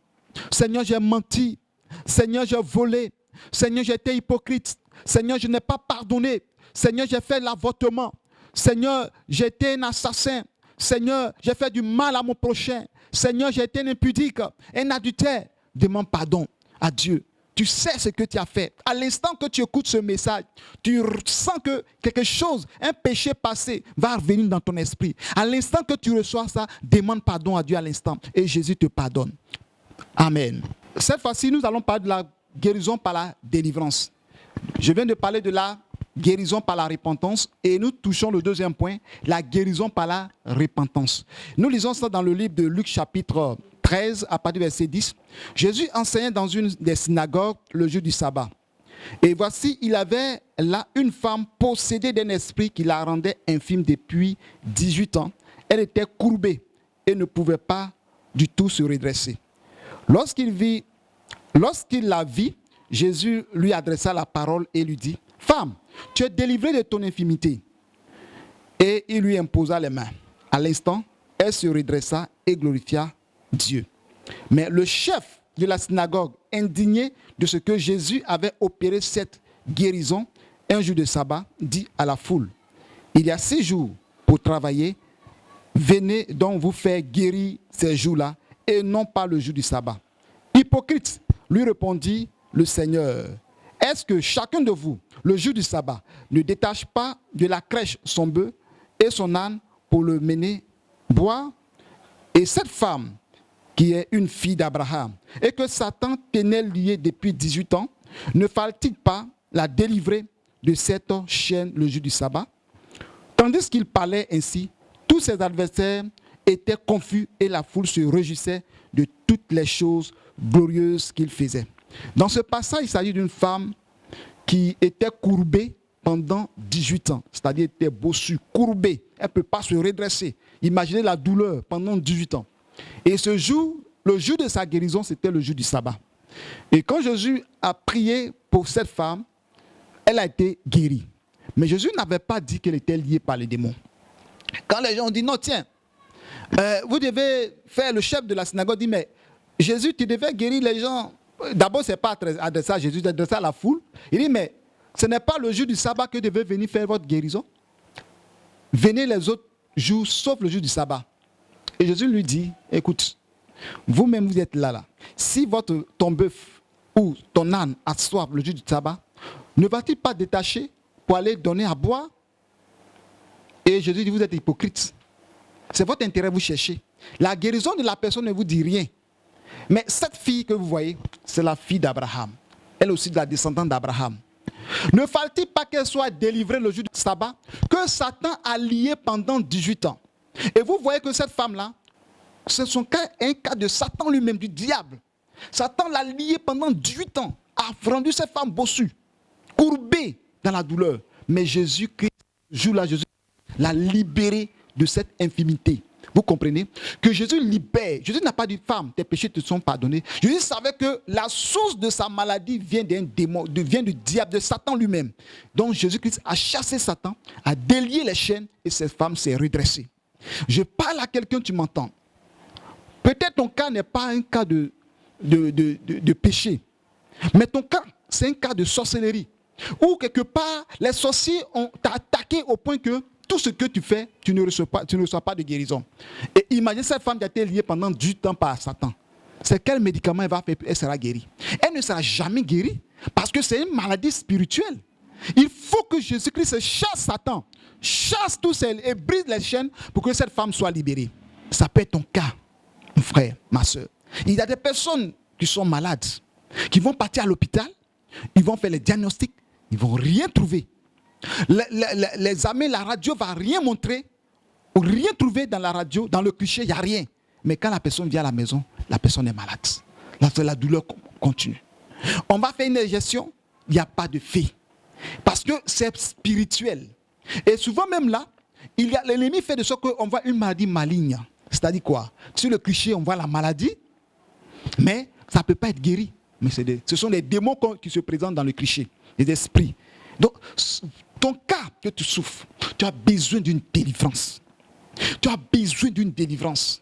Seigneur, j'ai menti. Seigneur, j'ai volé. Seigneur, j'ai été hypocrite. Seigneur, je n'ai pas pardonné. Seigneur, j'ai fait l'avortement. Seigneur, j'ai été un assassin. Seigneur, j'ai fait du mal à mon prochain. Seigneur, j'ai été un impudique, un adultère. Demande pardon à Dieu. Tu sais ce que tu as fait. À l'instant que tu écoutes ce message, tu sens que quelque chose, un péché passé, va revenir dans ton esprit. À l'instant que tu reçois ça, demande pardon à Dieu à l'instant. Et Jésus te pardonne. Amen. Cette fois-ci, nous allons parler de la guérison par la délivrance. Je viens de parler de la guérison par la repentance et nous touchons le deuxième point, la guérison par la repentance. Nous lisons ça dans le livre de Luc chapitre 13 à partir du verset 10. Jésus enseignait dans une des synagogues le jour du sabbat. Et voici, il avait là une femme possédée d'un esprit qui la rendait infime depuis 18 ans. Elle était courbée et ne pouvait pas du tout se redresser. Lorsqu'il la vit, Jésus lui adressa la parole et lui dit, « Femme, tu es délivrée de ton infimité. » Et il lui imposa les mains. À l'instant, elle se redressa et glorifia Dieu. Mais le chef de la synagogue, indigné de ce que Jésus avait opéré cette guérison, un jour de sabbat, dit à la foule, « Il y a 6 jours pour travailler, venez donc vous faire guérir ces jours-là, et non pas le jour du sabbat. » Hypocrite, lui répondit le Seigneur, est-ce que chacun de vous, le jour du sabbat, ne détache pas de la crèche son bœuf et son âne pour le mener boire? Et cette femme, qui est une fille d'Abraham, et que Satan tenait liée depuis 18 ans, ne fallait-il pas la délivrer de cette chaîne le jour du sabbat? Tandis qu'il parlait ainsi, tous ses adversaires étaient confus et la foule se réjouissait de toutes les choses glorieuses qu'il faisait. Dans ce passage, il s'agit d'une femme qui était courbée pendant 18 ans, c'est-à-dire était bossue, courbée, elle ne peut pas se redresser. Imaginez la douleur pendant 18 ans. Et ce jour, le jour de sa guérison, c'était le jour du sabbat. Et quand Jésus a prié pour cette femme, elle a été guérie. Mais Jésus n'avait pas dit qu'elle était liée par les démons. Quand les gens ont dit, non, tiens, vous devez faire, le chef de la synagogue dit, mais Jésus, tu devais guérir les gens. D'abord, ce n'est pas adressé à Jésus, c'est adressé à la foule. Il dit, mais ce n'est pas le jour du sabbat que vous devez venir faire votre guérison. Venez les autres jours, sauf le jour du sabbat. Et Jésus lui dit, écoute, vous-même vous êtes là. Si ton bœuf ou ton âne a soif le jour du sabbat, ne va-t-il pas détacher pour aller donner à boire? Et Jésus dit, vous êtes hypocrite. C'est votre intérêt, vous cherchez. La guérison de la personne ne vous dit rien. Mais cette fille que vous voyez, c'est la fille d'Abraham. Elle aussi de la descendante d'Abraham. Ne fallait-il pas qu'elle soit délivrée le jour du sabbat, que Satan a lié pendant 18 ans? Et vous voyez que cette femme-là, c'est un cas de Satan lui-même, du diable. Satan l'a liée pendant 18 ans, a rendu cette femme bossue, courbée dans la douleur. Mais Jésus-Christ, ce jour-là, Jésus l'a libérée de cette infimité. Vous comprenez? Que Jésus libère. Jésus n'a pas dit, femme, tes péchés te sont pardonnés. Jésus savait que la source de sa maladie vient d'un démon, vient du diable, de Satan lui-même. Donc Jésus-Christ a chassé Satan, a délié les chaînes et cette femme s'est redressée. Je parle à quelqu'un, tu m'entends. Peut-être ton cas n'est pas un cas de péché, mais ton cas, c'est un cas de sorcellerie. Ou quelque part, les sorciers ont attaqué au point que tout ce que tu fais, tu ne reçois pas de guérison. Et imagine cette femme qui a été liée pendant 18 ans par Satan. C'est quel médicament elle va faire, elle sera guérie? Elle ne sera jamais guérie parce que c'est une maladie spirituelle. Il faut que Jésus-Christ chasse Satan, chasse tous celles et brise les chaînes pour que cette femme soit libérée. Ça peut être ton cas, mon frère, ma soeur. Il y a des personnes qui sont malades, qui vont partir à l'hôpital, ils vont faire les diagnostics, ils ne vont rien trouver. Les examens, la radio ne va rien montrer, ou rien trouver dans la radio, dans le cliché, il n'y a rien. Mais quand la personne vient à la maison, la personne est malade. La douleur continue. On va faire une injection, il n'y a pas de fait. Parce que c'est spirituel. Et souvent même là, l'ennemi fait de sorte qu'on voit une maladie maligne. C'est-à-dire quoi? Sur le cliché, on voit la maladie, mais ça ne peut pas être guéri. Mais ce sont les démons qui se présentent dans le cliché, les esprits. Donc, ton cas que tu souffres, tu as besoin d'une délivrance. Tu as besoin d'une délivrance.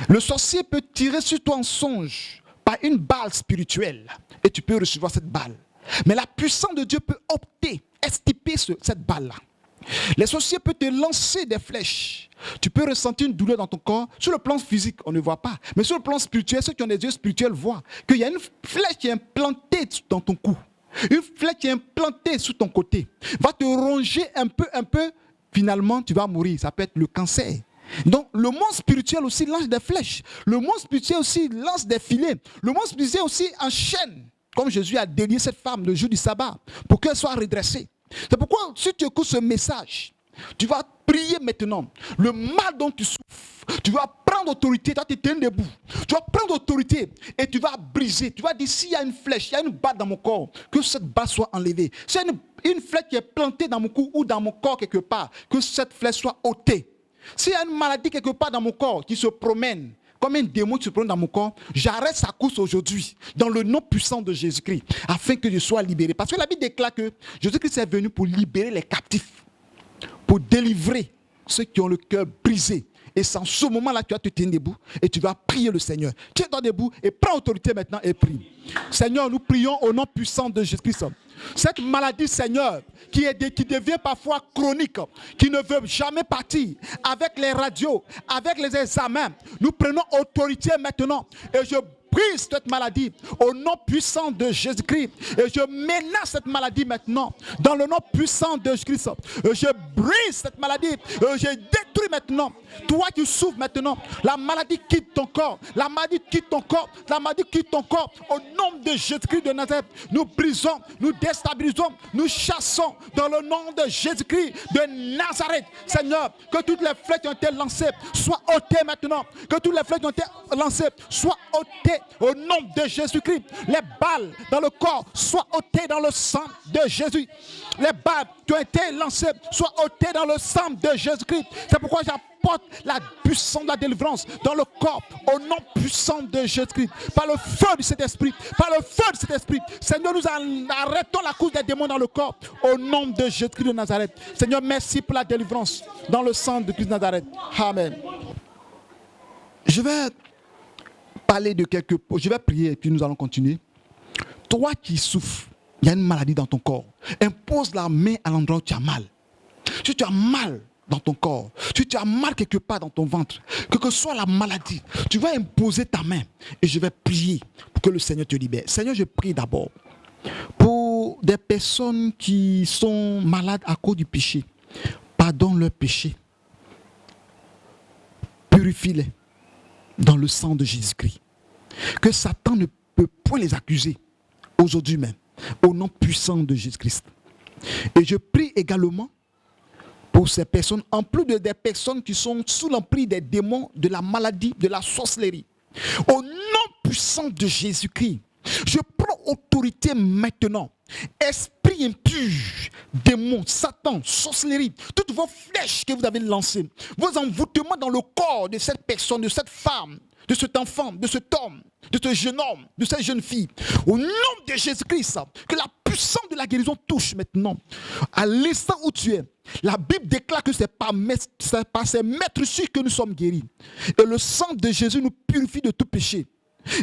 Le sorcier peut tirer sur toi en songe par une balle spirituelle et tu peux recevoir cette balle. Mais la puissance de Dieu peut opter, extirper cette balle-là. Les sorciers peuvent te lancer des flèches. Tu peux ressentir une douleur dans ton corps. Sur le plan physique, on ne voit pas. Mais sur le plan spirituel, ceux qui ont des yeux spirituels voient qu'il y a une flèche qui est implantée dans ton cou. Une flèche qui est implantée sous ton côté. Va te ronger un peu. Finalement, tu vas mourir. Ça peut être le cancer. Donc, le monde spirituel aussi lance des flèches. Le monde spirituel aussi lance des filets. Le monde spirituel aussi enchaîne. Comme Jésus a délié cette femme le jour du sabbat pour qu'elle soit redressée. C'est pourquoi, si tu écoutes ce message, tu vas prier maintenant. Le mal dont tu souffres, tu vas prendre autorité, tu vas te tenir debout. Tu vas prendre autorité et tu vas briser. Tu vas dire, s'il y a une flèche, il y a une balle dans mon corps, que cette balle soit enlevée. S'il y a une flèche qui est plantée dans mon cou ou dans mon corps quelque part, que cette flèche soit ôtée. S'il y a une maladie quelque part dans mon corps qui se promène, comme un démon qui se promène dans mon corps, j'arrête sa course aujourd'hui, dans le nom puissant de Jésus-Christ, afin que je sois libéré. Parce que la Bible déclare que Jésus-Christ est venu pour libérer les captifs, pour délivrer ceux qui ont le cœur brisé. Et c'est en ce moment-là que tu vas te tenir debout et tu vas prier le Seigneur. Tiens-toi debout et prends autorité maintenant et prie. Seigneur, nous prions au nom puissant de Jésus-Christ. Cette maladie, Seigneur, qui devient parfois chronique, qui ne veut jamais partir, avec les radios, avec les examens, nous prenons autorité maintenant et je brise cette maladie au nom puissant de Jésus-Christ. Et je menace cette maladie maintenant dans le nom puissant de Jésus-Christ. Je brise cette maladie. Je détruis maintenant. Toi qui souffres maintenant, la maladie quitte ton corps. La maladie quitte ton corps. La maladie quitte ton corps. Au nom de Jésus-Christ de Nazareth, nous brisons, nous déstabilisons, nous chassons dans le nom de Jésus-Christ de Nazareth. Seigneur, que toutes les flèches qui ont été lancées soient ôtées maintenant. Que toutes les flèches qui ont été lancées soient ôtées au nom de Jésus-Christ. Les balles dans le corps soient ôtées dans le sang de Jésus. Les balles qui ont été lancées soient ôtées dans le sang de Jésus-Christ. C'est pourquoi j'apporte la puissance de la délivrance dans le corps au nom puissant de Jésus-Christ. Par le feu de cet esprit. Par le feu de cet esprit. Seigneur, nous arrêtons la course des démons dans le corps au nom de Jésus-Christ de Nazareth. Seigneur, merci pour la délivrance dans le sang de Christ de Nazareth. Amen. Je vais parler de quelques... Je vais prier et puis nous allons continuer. Toi qui souffres, il y a une maladie dans ton corps. Impose la main à l'endroit où tu as mal. Si tu as mal dans ton corps, si tu as mal quelque part dans ton ventre, que soit la maladie, tu vas imposer ta main et je vais prier pour que le Seigneur te libère. Seigneur, je prie d'abord pour des personnes qui sont malades à cause du péché. Pardonne leur péché. Purifie-les dans le sang de Jésus-Christ. Que Satan ne peut point les accuser aujourd'hui même, au nom puissant de Jésus-Christ. Et je prie également pour ces personnes, en plus de des personnes qui sont sous l'emprise des démons, de la maladie, de la sorcellerie. Au nom puissant de Jésus-Christ, je prends autorité maintenant. Esprit impur, démons, Satan, sorcellerie, toutes vos flèches que vous avez lancées, vos envoûtements dans le corps de cette personne, de cette femme, de cet enfant, de cet homme, de ce jeune homme, de cette jeune fille. Au nom de Jésus-Christ, que la puissance de la guérison touche maintenant. À l'instant où tu es, la Bible déclare que c'est par ces maîtres que nous sommes guéris. Et le sang de Jésus nous purifie de tout péché.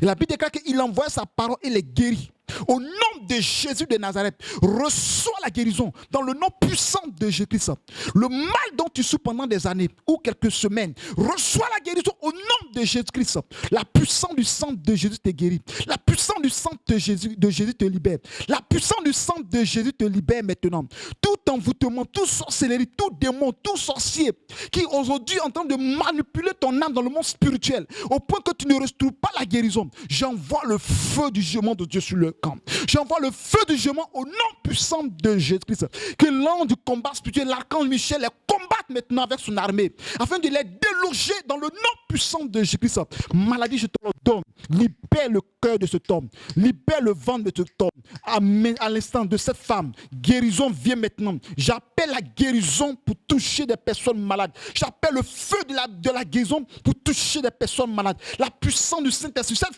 Et la Bible déclare qu'il envoie sa parole et les guérit. Au nom de Jésus de Nazareth, reçois la guérison dans le nom puissant de Jésus-Christ. Le mal dont tu souffres pendant des années ou quelques semaines, reçois la guérison au nom de Jésus-Christ. La puissance du sang de Jésus te guérit. La puissance du sang de Jésus te libère. La puissance du sang de Jésus te libère maintenant. Tout envoûtement, toute sorcellerie, tout démon, tout sorcier qui aujourd'hui est en train de manipuler ton âme dans le monde spirituel au point que tu ne retrouves pas la guérison, j'envoie le feu du jugement de Dieu sur le camp. J'envoie le feu du jugement au nom puissant de Jésus-Christ. Que l'ange du combat spirituel, l'archange Michel, les combatte maintenant avec son armée afin de les déloger dans le nom puissant de Jésus-Christ. Maladie, je te le donne. Libère le cœur de cet homme. Libère le ventre de cet homme. Amen. À l'instant de cette femme, guérison vient maintenant. J'appelle la guérison pour toucher des personnes malades. J'appelle le feu de la guérison pour toucher des personnes malades. La puissance du Saint-Esprit, cette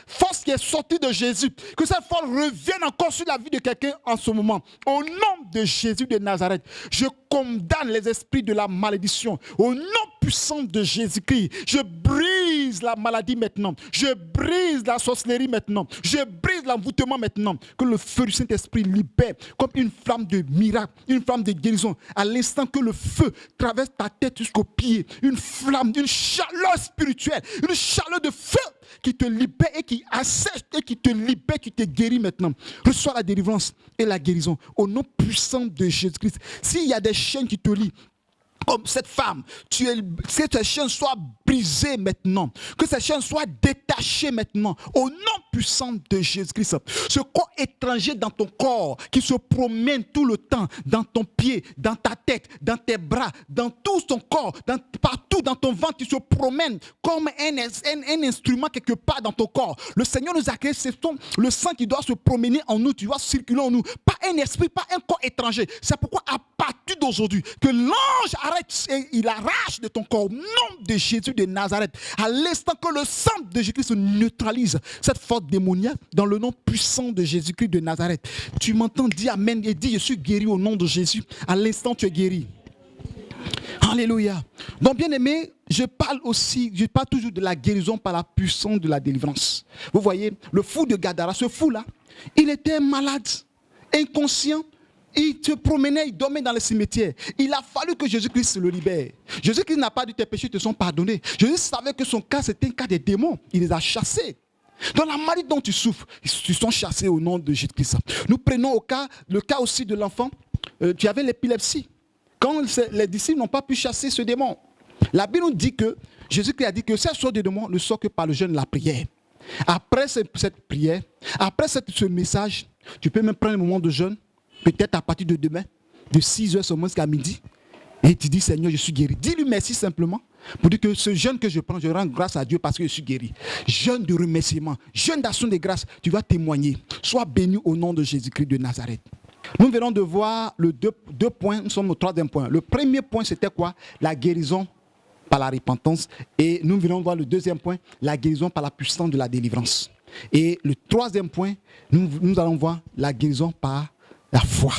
force qui est sortie de Jésus, que cette force revienne encore sur la vie de quelqu'un en ce moment. Au nom de Jésus de Nazareth, je condamne les esprits de la malédiction. Au nom puissant de Jésus-Christ, je brise la maladie maintenant. Je brise la sorcellerie maintenant. Je brise l'envoûtement maintenant. Que le feu du Saint-Esprit libère comme une flamme de miracle, une flamme de guérison. À l'instant que le feu traverse ta tête jusqu'aux pieds, une flamme, une chaleur spirituelle, une chaleur de feu qui te libère et qui assèche et qui te libère, qui te guérit maintenant. Reçois la délivrance et la guérison au nom puissant de Jésus-Christ. S'il y a des chaînes qui te lient, comme cette femme, que ces chaînes soient brisées maintenant, que ces chaînes soient détachées maintenant, au nom puissant de Jésus-Christ. Ce corps étranger dans ton corps, qui se promène tout le temps, dans ton pied, dans ta tête, dans tes bras, dans tout ton corps, partout dans ton ventre, qui se promène comme un instrument quelque part dans ton corps. Le Seigneur nous a créé, c'est le sang qui doit se promener en nous, tu dois circuler en nous, pas un esprit, pas un corps étranger. C'est pourquoi à partir d'aujourd'hui, que l'ange arrête et il arrache de ton corps au nom de Jésus de Nazareth, à l'instant que le sang de Jésus-Christ neutralise cette force démoniaque dans le nom puissant de Jésus-Christ de Nazareth. Tu m'entends dire amen et dis je suis guéri au nom de Jésus. À l'instant tu es guéri. Alléluia. Donc bien aimé, je parle toujours de la guérison par la puissance de la délivrance. Vous voyez, le fou de Gadara, ce fou là, il était malade, inconscient. Il se promenait, il dormait dans les cimetières. Il a fallu que Jésus-Christ le libère. Jésus-Christ n'a pas dit tes péchés te sont pardonnés. Jésus savait que son cas, c'était un cas des démons. Il les a chassés. Dans la maladie dont tu souffres, ils sont chassés au nom de Jésus-Christ. Nous prenons le cas aussi de l'enfant. Tu avais l'épilepsie. Quand les disciples n'ont pas pu chasser ce démon, la Bible nous dit que Jésus-Christ a dit que ce sort de démon ne sort que par le jeûne, la prière. Après cette prière, après ce message, tu peux même prendre un moment de jeûne, peut-être à partir de demain, de 6h seulement jusqu'à midi, et tu dis Seigneur, je suis guéri. Dis-lui merci simplement pour dire que ce jeûne que je prends, je rends grâce à Dieu parce que je suis guéri. Jeûne de remerciement, jeûne d'action de grâce, tu vas témoigner. Sois béni au nom de Jésus-Christ de Nazareth. Nous venons de voir le deux points, nous sommes au troisième point. Le premier point, c'était quoi? La guérison par la repentance. Et nous venons de voir le deuxième point, la guérison par la puissance de la délivrance. Et le troisième point, nous allons voir la guérison par la foi.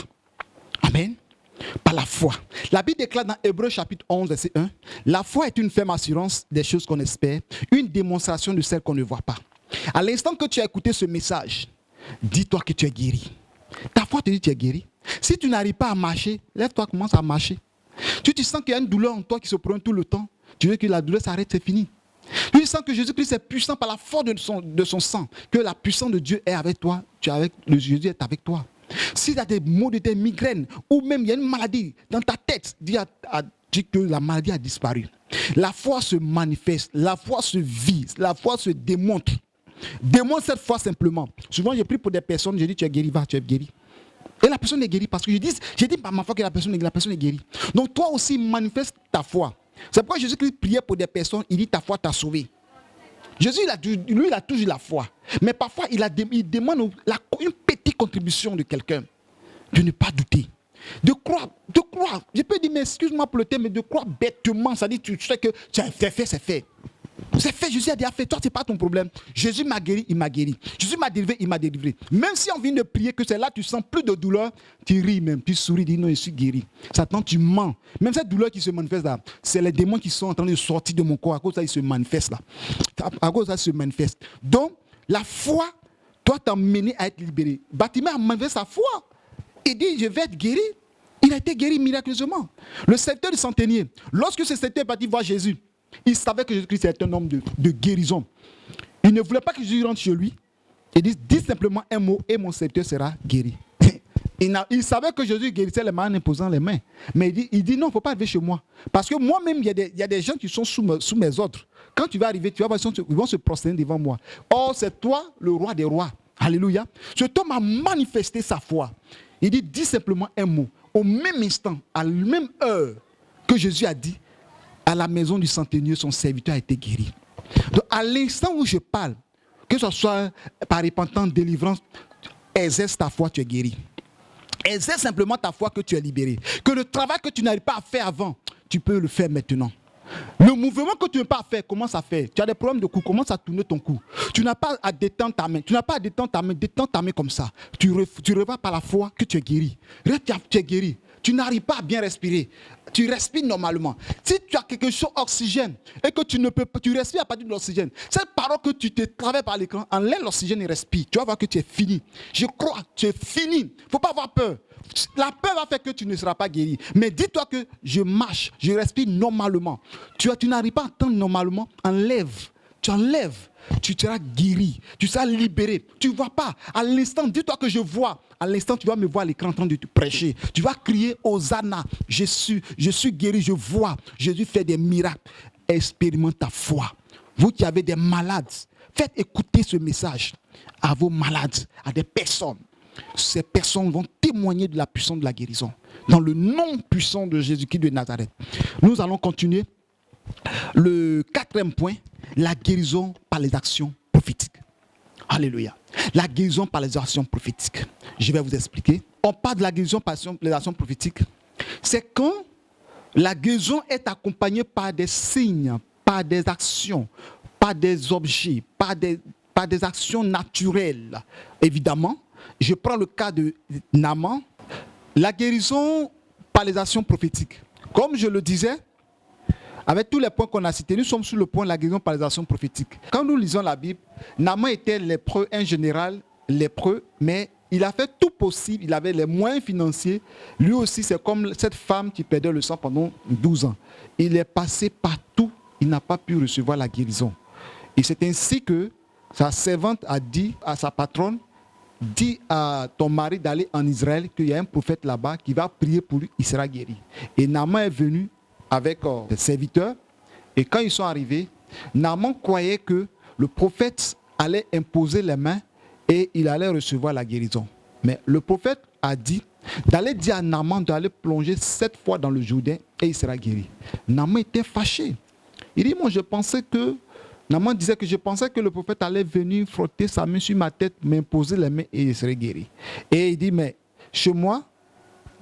Amen. Par la foi. La Bible déclare dans Hébreux chapitre 11, verset 1, la foi est une ferme assurance des choses qu'on espère, une démonstration de celles qu'on ne voit pas. À l'instant que tu as écouté ce message, dis-toi que tu es guéri. Ta foi te dit que tu es guéri. Si tu n'arrives pas à marcher, lève-toi, commence à marcher. Tu sens qu'il y a une douleur en toi qui se prend tout le temps, tu veux que la douleur s'arrête, c'est fini. Tu sens que Jésus-Christ est puissant par la force de son sang, que la puissance de Dieu est avec toi, Jésus est avec toi. Si tu as des maux de tête, migraines, ou même il y a une maladie dans ta tête, dis que la maladie a disparu. La foi se manifeste, la foi se vit, la foi se démontre. Démontre cette foi simplement. Souvent, j'ai pris pour des personnes, j'ai dit tu es guéri, va, tu es guéri. Et la personne est guérie parce que j'ai dit par ma foi que la personne est guérie. Donc toi aussi, manifeste ta foi. C'est pourquoi Jésus-Christ priait pour des personnes, il dit ta foi t'a sauvé. Jésus, lui, il a toujours la foi. Mais parfois, il demande une petite contribution de quelqu'un. De ne pas douter. De croire. Je peux dire, mais excuse-moi pour le terme, mais de croire bêtement. Ça dit, tu sais que c'est fait, c'est fait. C'est fait, Jésus a déjà fait. Toi, ce n'est pas ton problème. Jésus m'a guéri, il m'a guéri. Jésus m'a délivré, il m'a délivré. Même si on vient de prier que c'est là, tu sens plus de douleur, tu ris même, tu souris, tu dis non, je suis guéri. Satan, tu mens. Même cette douleur qui se manifeste là, c'est les démons qui sont en train de sortir de mon corps. À cause de ça, ils se manifestent là. À cause de ça, ils se manifestent. Donc, la foi doit t'emmener à être libéré. Bartimée a manifesté sa foi. Il dit, je vais être guéri. Il a été guéri miraculeusement. Le serviteur du centenier, lorsque ce serviteur est parti voir Jésus, il savait que Jésus-Christ était un homme de guérison. Il ne voulait pas que Jésus rentre chez lui. Il dit simplement un mot et mon serviteur sera guéri. Il savait que Jésus guérissait les malades en imposant les mains. Mais il dit non, il ne faut pas arriver chez moi. Parce que moi-même, il y a des gens qui sont sous mes ordres. Quand tu vas arriver, tu vas voir, ils vont se prosterner devant moi. Or, c'est toi le roi des rois. Alléluia. Cet homme a manifesté sa foi. Il dit, dis simplement un mot. Au même instant, à la même heure que Jésus a dit, à la maison du centenier, son serviteur a été guéri. Donc, à l'instant où je parle, que ce soit par repentance, délivrance, exerce ta foi, tu es guéri. Exerce simplement ta foi que tu es libéré. Que le travail que tu n'arrives pas à faire avant, tu peux le faire maintenant. Le mouvement que tu ne peux pas faire, commence à faire. Tu as des problèmes de cou, commence à tourner ton cou. Tu n'as pas à détendre ta main. Tu n'as pas à détendre ta main comme ça. Tu revends par la foi que tu es guéri. Tu es guéri. Tu n'arrives pas à bien respirer. Tu respires normalement. Si tu as quelque chose d'oxygène et que tu ne peux pas, tu respires à partir de l'oxygène. Cette parole que tu te travailles par l'écran, enlève l'oxygène et respire. Tu vas voir que tu es fini. Je crois, tu es fini. Il ne faut pas avoir peur. La peur va faire que tu ne seras pas guéri. Mais dis-toi que je marche, je respire normalement. Tu n'arrives pas à entendre normalement, enlève. Tu enlèves. Tu seras guéri. Tu seras libéré. Tu ne vois pas. À l'instant, dis-toi que je vois. À l'instant, tu vas me voir à l'écran en train de te prêcher. Tu vas crier Hosanna. Je suis guéri, je vois. Jésus fait des miracles. Expérimente ta foi. Vous qui avez des malades, faites écouter ce message à vos malades, à des personnes. Ces personnes vont témoigner de la puissance de la guérison. Dans le nom puissant de Jésus-Christ de Nazareth. Nous allons continuer. Le quatrième point, la guérison par les actions prophétiques. Alléluia. La guérison par les actions prophétiques. Je vais vous expliquer. On parle de la guérison par les actions prophétiques. C'est quand la guérison est accompagnée par des signes, par des actions, par des objets, par des actions naturelles. Évidemment, je prends le cas de Naaman. La guérison par les actions prophétiques. Comme je le disais, avec tous les points qu'on a cités, nous sommes sur le point de la guérison par les actions prophétiques. Quand nous lisons la Bible, Naaman était lépreux, un général lépreux, mais il a fait tout possible, il avait les moyens financiers. Lui aussi, c'est comme cette femme qui perdait le sang pendant 12 ans. Il est passé partout, il n'a pas pu recevoir la guérison. Et c'est ainsi que sa servante a dit à sa patronne, dis à ton mari d'aller en Israël, qu'il y a un prophète là-bas qui va prier pour lui, il sera guéri. Et Naaman est venu avec ses serviteurs. Et quand ils sont arrivés, Naaman croyait que le prophète allait imposer les mains et il allait recevoir la guérison. Mais le prophète a dit d'aller dire à Naaman d'aller plonger 7 fois dans le Jourdain et il sera guéri. Naaman était fâché. Il dit, moi je pensais que, Naaman disait que je pensais que le prophète allait venir frotter sa main sur ma tête, m'imposer les mains et il serait guéri. Et il dit, mais chez moi,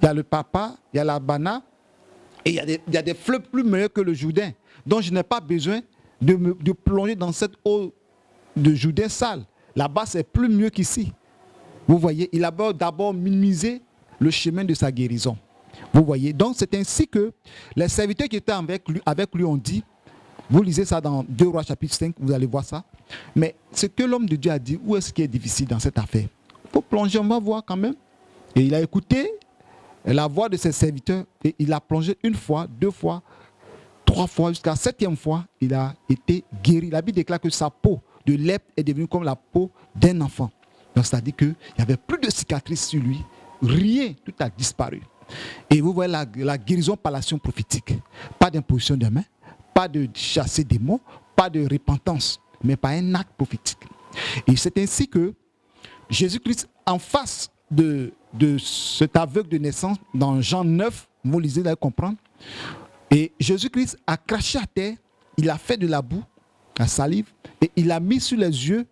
il y a le papa, il y a la bana, et il y a des fleuves plus meilleurs que le Jourdain. Donc je n'ai pas besoin de plonger dans cette eau de Jourdain sale. Là-bas, c'est plus mieux qu'ici. Vous voyez, il a d'abord minimisé le chemin de sa guérison. Vous voyez, donc c'est ainsi que les serviteurs qui étaient avec lui ont dit, vous lisez ça dans 2 Rois chapitre 5, vous allez voir ça. Mais ce que l'homme de Dieu a dit, où est-ce qui est difficile dans cette affaire? Il faut plonger, on va voir quand même. Et il a écouté la voix de ses serviteurs et il a plongé 1 fois, 2 fois, 3 fois, jusqu'à la 7e fois, il a été guéri. La Bible déclare que sa peau de lèpre est devenue comme la peau d'un enfant. Donc c'est-à-dire qu'il n'y avait plus de cicatrices sur lui, rien, tout a disparu. Et vous voyez la guérison par l'action prophétique. Pas d'imposition de main, pas de chasser des mots, pas de repentance, mais par un acte prophétique. Et c'est ainsi que Jésus-Christ, en face de cet aveugle de naissance, dans Jean 9, vous lisez, vous allez comprendre, et Jésus-Christ a craché à terre, il a fait de la boue, la salive, et il a mis sur les yeux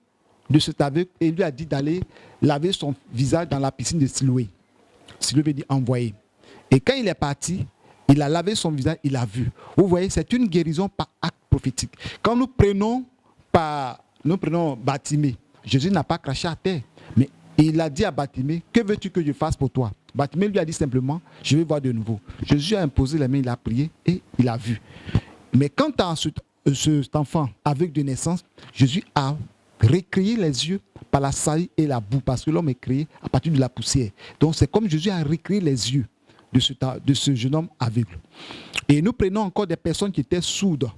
de cet aveugle et il lui a dit d'aller laver son visage dans la piscine de Siloé. Siloé veut dire envoyer. Et quand il est parti, il a lavé son visage, il a vu. Vous voyez, c'est une guérison par acte prophétique. Quand nous prenons Bartimée, Jésus n'a pas craché à terre, mais il a dit à Bartimée, que veux-tu que je fasse pour toi? Bartimée lui a dit simplement, je vais voir de nouveau. Jésus a imposé les mains, il a prié et il a vu. Mais quant à cet enfant aveugle de naissance, Jésus a recréé les yeux par la salive et la boue, parce que l'homme est créé à partir de la poussière. Donc c'est comme Jésus a recréé les yeux de ce jeune homme aveugle. Et nous prenons encore des personnes qui étaient sourdes.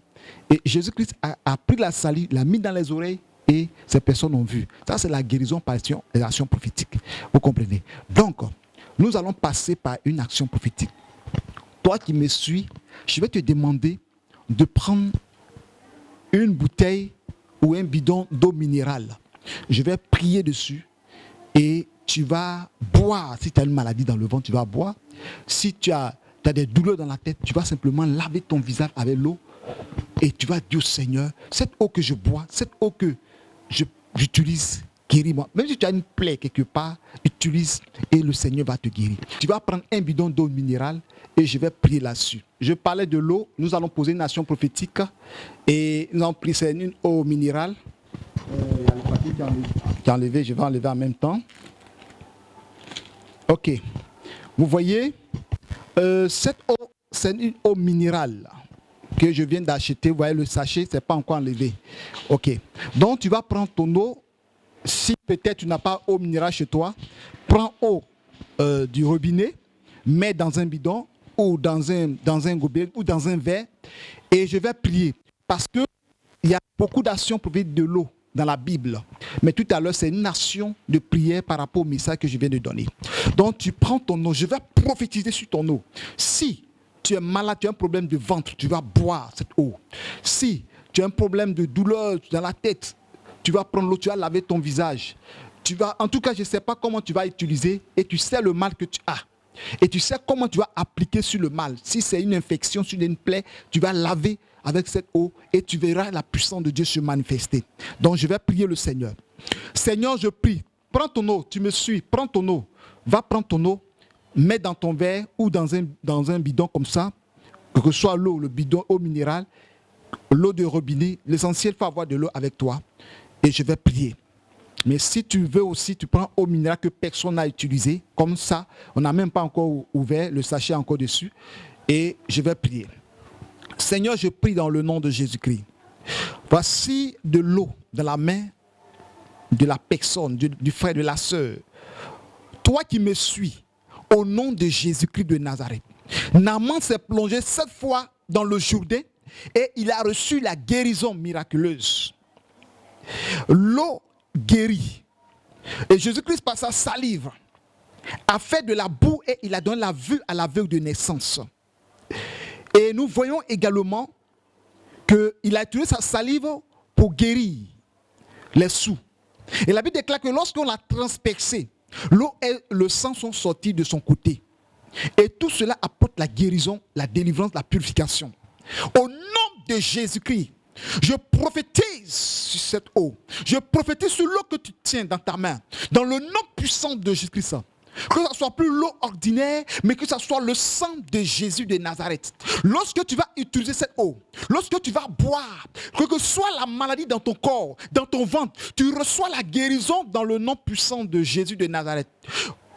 Et Jésus-Christ a pris la salive, l'a mis dans les oreilles et ces personnes ont vu. Ça, c'est la guérison par l'action prophétique. Vous comprenez? Donc, nous allons passer par une action prophétique. Toi qui me suis, je vais te demander de prendre une bouteille ou un bidon d'eau minérale. Je vais prier dessus et tu vas boire. Si tu as une maladie dans le ventre, tu vas boire. Si tu as des douleurs dans la tête, tu vas simplement laver ton visage avec l'eau et tu vas dire au Seigneur, cette eau que je bois, cette eau que j'utilise, guéris-moi. Même si tu as une plaie quelque part, utilise et le Seigneur va te guérir. Tu vas prendre un bidon d'eau minérale et je vais prier là-dessus. Je parlais de l'eau, nous allons poser une action prophétique et nous allons prier, c'est une eau minérale. Il y a le papier qui est enlevé, je vais enlever en même temps. Ok. Vous voyez, cette eau, c'est une eau minérale que je viens d'acheter. Vous voyez, le sachet, ce n'est pas encore enlevé. Ok. Donc, tu vas prendre ton eau. Si peut-être tu n'as pas eau minérale chez toi, prends eau du robinet, mets dans un bidon ou dans un gobelet ou dans un verre et je vais prier. Parce qu'il y a beaucoup d'actions pour vivre de l'eau dans la Bible. Mais tout à l'heure, c'est une action de prière par rapport au message que je viens de donner. Donc, tu prends ton eau. Je vais prophétiser sur ton eau. Si tu es malade, tu as un problème de ventre, tu vas boire cette eau. Si tu as un problème de douleur dans la tête, tu vas prendre l'eau, tu vas laver ton visage. En tout cas, je ne sais pas comment tu vas utiliser et tu sais le mal que tu as. Et tu sais comment tu vas appliquer sur le mal. Si c'est une infection, sur une plaie, tu vas laver avec cette eau et tu verras la puissance de Dieu se manifester. Donc je vais prier le Seigneur. Seigneur, je prie. Prends ton eau, tu me suis, prends ton eau. Va prendre ton eau, mets dans ton verre ou dans un bidon comme ça, que ce soit l'eau, le bidon, eau minérale, l'eau de robinet. L'essentiel, il faut avoir de l'eau avec toi. Et je vais prier. Mais si tu veux aussi, tu prends eau minérale que personne n'a utilisée. Comme ça, on n'a même pas encore ouvert, le sachet encore dessus. Et je vais prier. Seigneur, je prie dans le nom de Jésus-Christ. Voici de l'eau dans la main de la personne, du frère, de la sœur. Toi qui me suis, au nom de Jésus-Christ de Nazareth. Naaman s'est plongé 7 fois dans le Jourdain et il a reçu la guérison miraculeuse. L'eau guérit. Et Jésus-Christ, par sa salive, a fait de la boue et il a donné la vue à l'aveugle de naissance. Et nous voyons également qu'il a utilisé sa salive pour guérir les sous. Et la Bible déclare que lorsqu'on l'a transpercé, l'eau et le sang sont sortis de son côté. Et tout cela apporte la guérison, la délivrance, la purification. Au nom de Jésus-Christ, je prophétise sur cette eau. Je prophétise sur l'eau que tu tiens dans ta main. Dans le nom puissant de Jésus-Christ. Que ce soit plus l'eau ordinaire, mais que ce soit le sang de Jésus de Nazareth. Lorsque tu vas utiliser cette eau, lorsque tu vas boire, que soit la maladie dans ton corps, dans ton ventre, tu reçois la guérison dans le nom puissant de Jésus de Nazareth.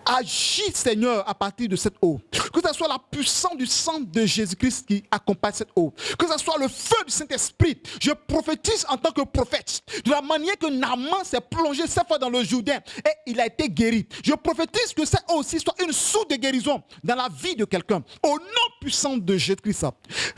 Agis, Seigneur, à partir de cette eau. Que ce soit la puissance du sang de Jésus-Christ qui accompagne cette eau. Que ce soit le feu du Saint-Esprit. Je prophétise en tant que prophète. De la manière que Naaman s'est plongé 7 fois dans le Jourdain et il a été guéri. Je prophétise que cette eau aussi soit une source de guérison dans la vie de quelqu'un. Au nom puissant de Jésus-Christ.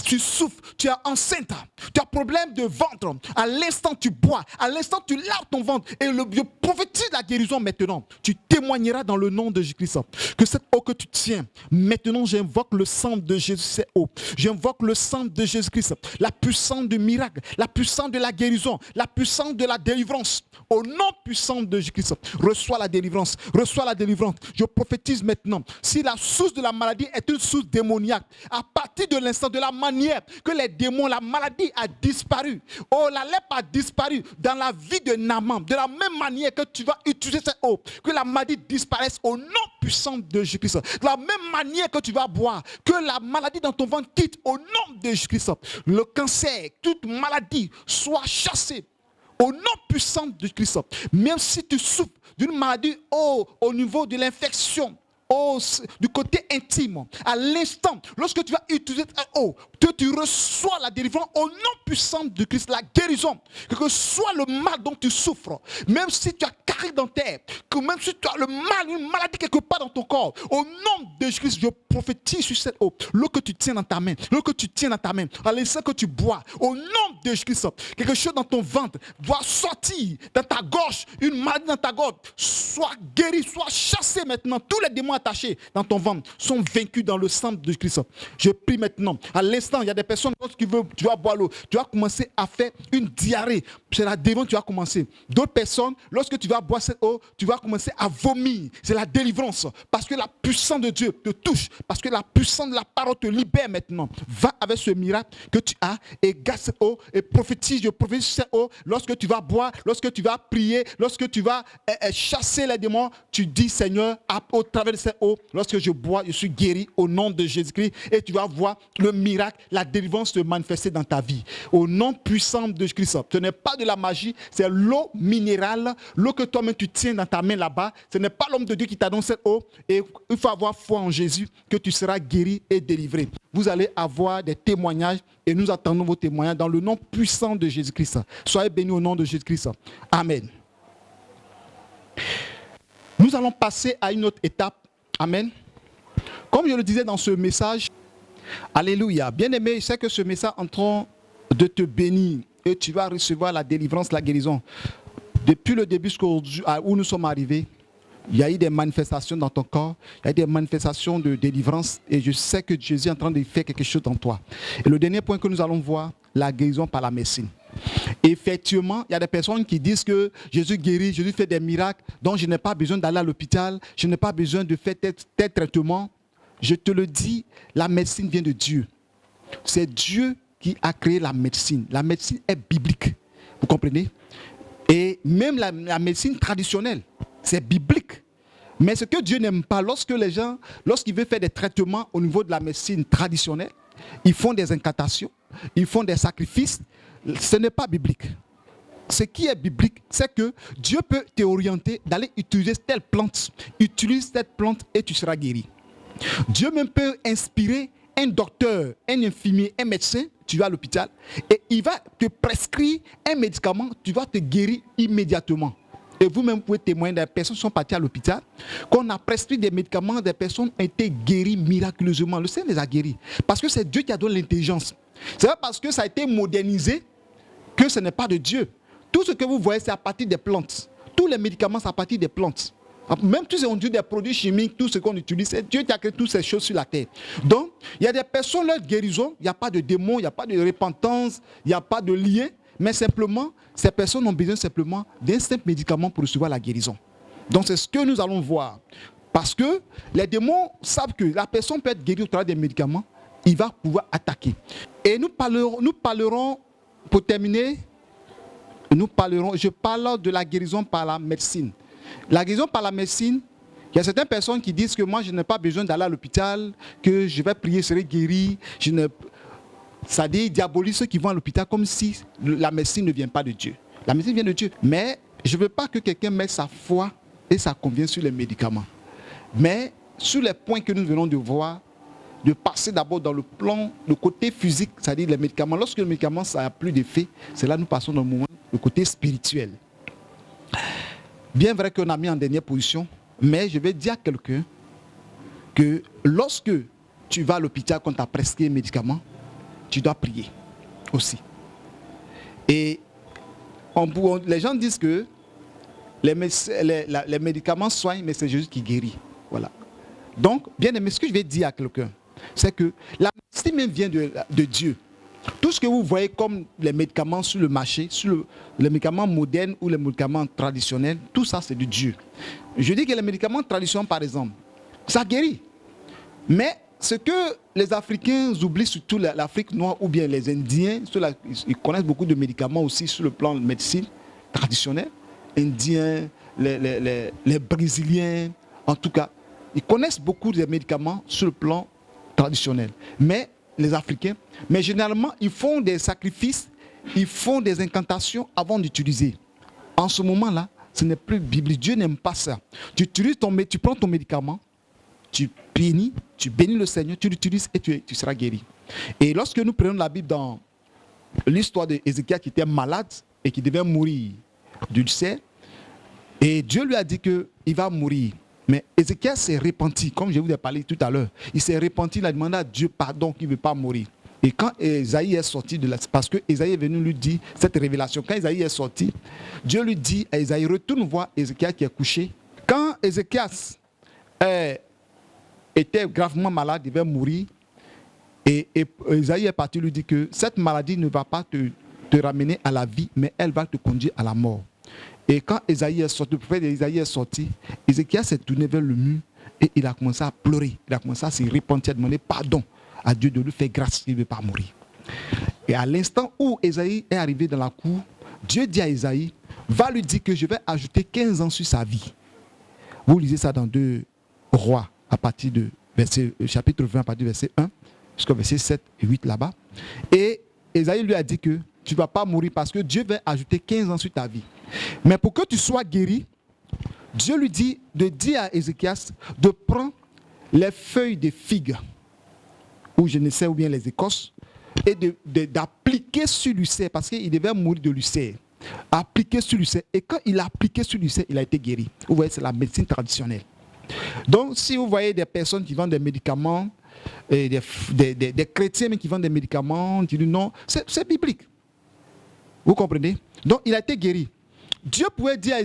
Tu souffres, tu es enceinte, tu as problème de ventre. À l'instant, tu bois. À l'instant, tu laves ton ventre. Et je prophétise la guérison maintenant. Tu témoigneras dans le nom de Jésus-Christ. Que cette eau que tu tiens, maintenant j'invoque le sang de Jésus, cette eau. J'invoque le sang de Jésus-Christ, la puissance du miracle, la puissance de la guérison, la puissance de la délivrance. Au nom puissant de Jésus-Christ, reçois la délivrance, reçois la délivrance. Je prophétise maintenant, si la source de la maladie est une source démoniaque, à partir de l'instant, de la manière que les démons, la maladie a disparu, oh la lèpre a disparu dans la vie de Naaman, de la même manière que tu vas utiliser cette eau, que la maladie disparaisse au nom puissant de Jésus-Christ. De la même manière que tu vas boire, que la maladie dans ton ventre quitte au nom de Jésus-Christ. Le cancer, toute maladie soit chassée au nom puissant de Jésus-Christ. Même si tu souffres d'une maladie au niveau de l'infection, du côté intime, à l'instant, lorsque tu vas utiliser cette eau, que tu reçois la délivrance au nom puissant de Christ, la guérison, que soit le mal dont tu souffres, même si tu as carie dentaire, que même si tu as le mal, une maladie quelque part dans ton corps, au nom de Jésus, je prophétise sur cette eau, l'eau que tu tiens dans ta main, l'eau que tu tiens dans ta main, à l'instant que tu bois, au nom de Jésus, quelque chose dans ton ventre doit sortir dans ta gorge, une maladie dans ta gorge, soit guéri, soit chassé maintenant, tous les démons attachés dans ton ventre sont vaincus dans le sang de Christ. Je prie maintenant, à l'instant, il y a des personnes, lorsque tu vas boire l'eau, tu vas commencer à faire une diarrhée. C'est la délivrance, tu vas commencer. D'autres personnes, lorsque tu vas boire cette eau, tu vas commencer à vomir. C'est la délivrance. Parce que la puissance de Dieu te touche. Parce que la puissance de la parole te libère maintenant. Va avec ce miracle que tu as et garde cette eau et prophétise. Je prophétise cette eau. Lorsque tu vas boire, lorsque tu vas prier, lorsque tu vas chasser les démons, tu dis Seigneur, au travers de cette eau, lorsque je bois, je suis guéri au nom de Jésus-Christ et tu vas voir le miracle, la délivrance se manifester dans ta vie. Au nom puissant de Jésus-Christ. Ce n'est pas de la magie, c'est l'eau minérale, l'eau que toi-même tu tiens dans ta main là-bas. Ce n'est pas l'homme de Dieu qui t'a donné cette eau. Et il faut avoir foi en Jésus que tu seras guéri et délivré. Vous allez avoir des témoignages et nous attendons vos témoignages dans le nom puissant de Jésus-Christ. Soyez bénis au nom de Jésus-Christ. Amen. Nous allons passer à une autre étape. Amen. Comme je le disais dans ce message, alléluia. Bien-aimé, je sais que ce message est en train de te bénir et tu vas recevoir la délivrance, la guérison. Depuis le début jusqu'à où nous sommes arrivés, il y a eu des manifestations dans ton corps, il y a eu des manifestations de délivrance et je sais que Jésus est en train de faire quelque chose dans toi. Et le dernier point que nous allons voir, la guérison par la médecine. Effectivement, il y a des personnes qui disent que Jésus guérit, Jésus fait des miracles, donc je n'ai pas besoin d'aller à l'hôpital, je n'ai pas besoin de faire tel traitement. Je te le dis, la médecine vient de Dieu. C'est Dieu qui a créé la médecine. La médecine est biblique. Vous comprenez? Et même la médecine traditionnelle, c'est biblique. Mais ce que Dieu n'aime pas, lorsqu'il veut faire des traitements au niveau de la médecine traditionnelle, ils font des incantations, ils font des sacrifices. Ce n'est pas biblique. Ce qui est biblique, c'est que Dieu peut t'orienter d'aller utiliser telle plante. Utilise cette plante et tu seras guéri. Dieu même peut inspirer un docteur, un infirmier, un médecin, tu vas à l'hôpital, et il va te prescrire un médicament, tu vas te guérir immédiatement. Et vous-même pouvez témoigner des personnes qui sont parties à l'hôpital, qu'on a prescrit des médicaments, des personnes ont été guéries miraculeusement. Le Seigneur les a guéris. Parce que c'est Dieu qui a donné l'intelligence. C'est pas parce que ça a été modernisé que ce n'est pas de Dieu. Tout ce que vous voyez, c'est à partir des plantes. Tous les médicaments, c'est à partir des plantes. Même tous on dit des produits chimiques, tout ce qu'on utilise, c'est Dieu qui a créé toutes ces choses sur la terre. Donc, il y a des personnes, leur guérison, il n'y a pas de démon, il n'y a pas de repentance, il n'y a pas de lien, mais simplement, ces personnes ont besoin simplement d'un simple médicament pour recevoir la guérison. Donc, c'est ce que nous allons voir. Parce que les démons savent que la personne peut être guérie au travers des médicaments, il va pouvoir attaquer. Et nous parlerons pour terminer, je parle de la guérison par la médecine. La guérison par la médecine, il y a certaines personnes qui disent que moi je n'ai pas besoin d'aller à l'hôpital, que je vais prier, je serai guéri. Ça dit, diabolise ceux qui vont à l'hôpital comme si la médecine ne vient pas de Dieu. La médecine vient de Dieu. Mais je ne veux pas que quelqu'un mette sa foi et sa confiance sur les médicaments. Mais sur les points que nous venons de voir, de passer d'abord dans le côté physique, c'est-à-dire les médicaments. Lorsque le médicament ça n'a plus d'effet, c'est là que nous passons dans le côté spirituel. Bien vrai qu'on a mis en dernière position, mais je vais dire à quelqu'un que lorsque tu vas à l'hôpital quand tu as prescrit un médicament, tu dois prier aussi. Et les gens disent que les médicaments soignent, mais c'est Jésus qui guérit. Voilà. Donc, bien aimé, ce que je vais dire à quelqu'un, c'est que la médecine même vient de Dieu. Tout ce que vous voyez comme les médicaments sur le marché, les médicaments modernes ou les médicaments traditionnels, tout ça c'est de Dieu. Je dis que les médicaments traditionnels, par exemple, ça guérit. Mais ce que les Africains oublient, surtout l'Afrique noire ou bien les Indiens, ils connaissent beaucoup de médicaments aussi sur le plan de médecine traditionnelle. Indiens, les Brésiliens, en tout cas, ils connaissent beaucoup de médicaments sur le plan traditionnel. Mais les Africains, mais généralement, ils font des sacrifices, ils font des incantations avant d'utiliser. En ce moment-là, ce n'est plus biblique. Dieu n'aime pas ça. Tu prends ton médicament, tu bénis le Seigneur, tu l'utilises et tu seras guéri. Et lorsque nous prenons la Bible dans l'histoire d'Ézéchias qui était malade et qui devait mourir d'ulcère, et Dieu lui a dit qu'il va mourir. Mais Ézéchias s'est repenti, comme je vous ai parlé tout à l'heure. Il s'est repenti, il a demandé à Dieu pardon qu'il ne veut pas mourir. Et quand Ésaïe est sorti parce que Ésaïe est venu lui dire cette révélation, quand Ésaïe est sorti, Dieu lui dit à Ésaïe, retourne voir Ézéchias qui est couché. Quand Ézéchias était gravement malade, il devait mourir, et Ésaïe est parti lui dire que cette maladie ne va pas te ramener à la vie, mais elle va te conduire à la mort. Et quand Ésaïe est sorti, le prophète Ésaïe est sorti, Ézéchias s'est tourné vers le mur et il a commencé à pleurer. Il a commencé à se repentir, à demander pardon à Dieu de lui faire grâce qu'il ne veut pas mourir. Et à l'instant où Ésaïe est arrivé dans la cour, Dieu dit à Ésaïe, va lui dire que je vais ajouter 15 ans sur sa vie. Vous lisez ça dans 2 Rois, à partir de chapitre 20, à partir du verset 1, jusqu'au verset 7 et 8 là-bas. Et Ésaïe lui a dit que tu ne vas pas mourir parce que Dieu va ajouter 15 ans sur ta vie. Mais pour que tu sois guéri, Dieu lui dit de dire à Ézéchias de prendre les feuilles de figues, ou je ne sais, ou bien les écorces, et d'appliquer sur l'ulcère, parce qu'il devait mourir de l'ulcère. Appliquer sur l'ulcère. Et quand il a appliqué sur l'ulcère, il a été guéri. Vous voyez, c'est la médecine traditionnelle. Donc, si vous voyez des personnes qui vendent des médicaments, et des chrétiens qui vendent des médicaments, qui disent non, c'est biblique. Vous comprenez? Donc, il a été guéri. Dieu pouvait dire à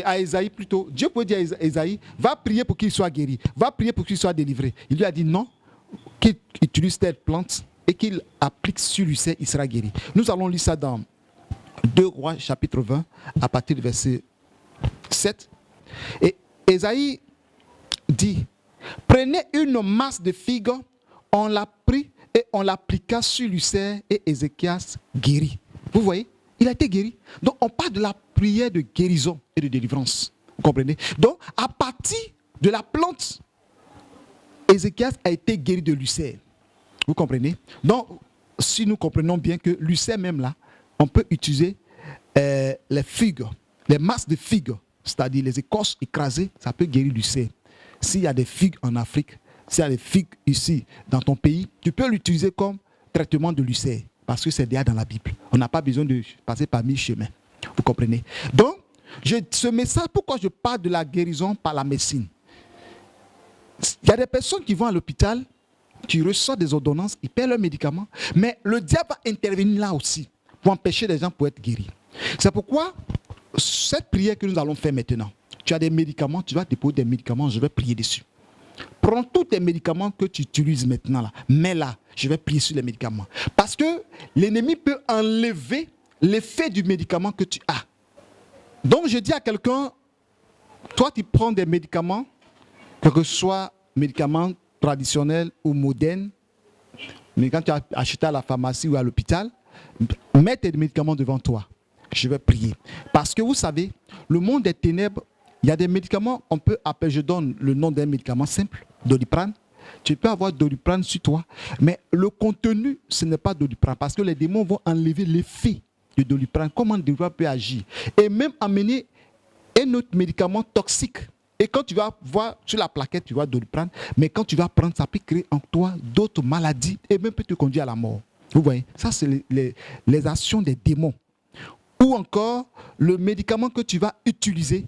à Ésaïe plutôt, Dieu pouvait dire à Ésaïe, va prier pour qu'il soit guéri, va prier pour qu'il soit délivré. Il lui a dit non, qu'il utilise telle plante et qu'il applique sur lui, il sera guéri. Nous allons lire ça dans 2 Rois chapitre 20 à partir du verset 7. Et Ésaïe dit, prenez une masse de figues, on l'a pris et on l'appliqua sur l'ulcère et Ézéchias guérit. Vous voyez? Il a été guéri. Donc, on parle de la prière de guérison et de délivrance. Vous comprenez? Donc, à partir de la plante, Ézéchias a été guéri de l'ulcère. Vous comprenez? Donc, si nous comprenons bien que l'ulcère même là, on peut utiliser les figues, les masses de figues, c'est-à-dire les écorces écrasées, ça peut guérir l'ulcère. S'il y a des figues en Afrique, s'il y a des figues ici, dans ton pays, tu peux l'utiliser comme traitement de l'ulcère. Parce que c'est déjà dans la Bible. On n'a pas besoin de passer par 1000 chemins. Vous comprenez? Donc, ce message, pourquoi je parle de la guérison par la médecine? Il y a des personnes qui vont à l'hôpital, qui reçoivent des ordonnances, ils paient leurs médicaments, mais le diable va intervenir là aussi pour empêcher les gens pour être guéris. C'est pourquoi cette prière que nous allons faire maintenant, tu as des médicaments, tu vas déposer des médicaments, je vais prier dessus. Prends tous tes médicaments que tu utilises maintenant, là, mets-là, je vais prier sur les médicaments. Parce que l'ennemi peut enlever l'effet du médicament que tu as. Donc je dis à quelqu'un, toi tu prends des médicaments, que ce soit médicaments traditionnels ou modernes, mais quand tu as acheté à la pharmacie ou à l'hôpital, mets tes médicaments devant toi. Je vais prier. Parce que vous savez, le monde des ténèbres, il y a des médicaments, on peut appeler, je donne le nom d'un médicament simple, Doliprane. Tu peux avoir Doliprane sur toi, mais le contenu, ce n'est pas Doliprane, parce que les démons vont enlever l'effet de Doliprane, comment Doliprane peut agir, et même amener un autre médicament toxique. Et quand tu vas voir sur la plaquette, tu vas Doliprane, mais quand tu vas prendre, ça peut créer en toi d'autres maladies et même peut te conduire à la mort. Vous voyez, ça c'est les actions des démons. Ou encore, le médicament que tu vas utiliser,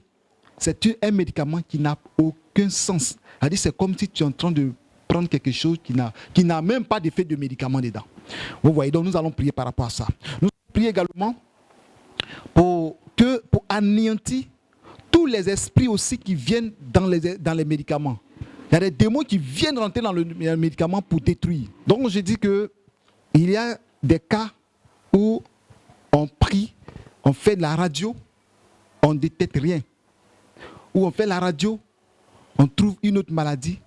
c'est un médicament qui n'a aucun sens. C'est-à-dire, c'est comme si tu es en train de prendre quelque chose qui n'a même pas d'effet de médicament dedans. Vous voyez, donc nous allons prier par rapport à ça. Nous allons prier également pour anéantir tous les esprits aussi qui viennent dans les médicaments. Il y a des démons qui viennent rentrer dans le médicament pour détruire. Donc je dis que il y a des cas où on prie, on fait de la radio, on ne détecte rien. Ou on fait la radio, on trouve une autre maladie.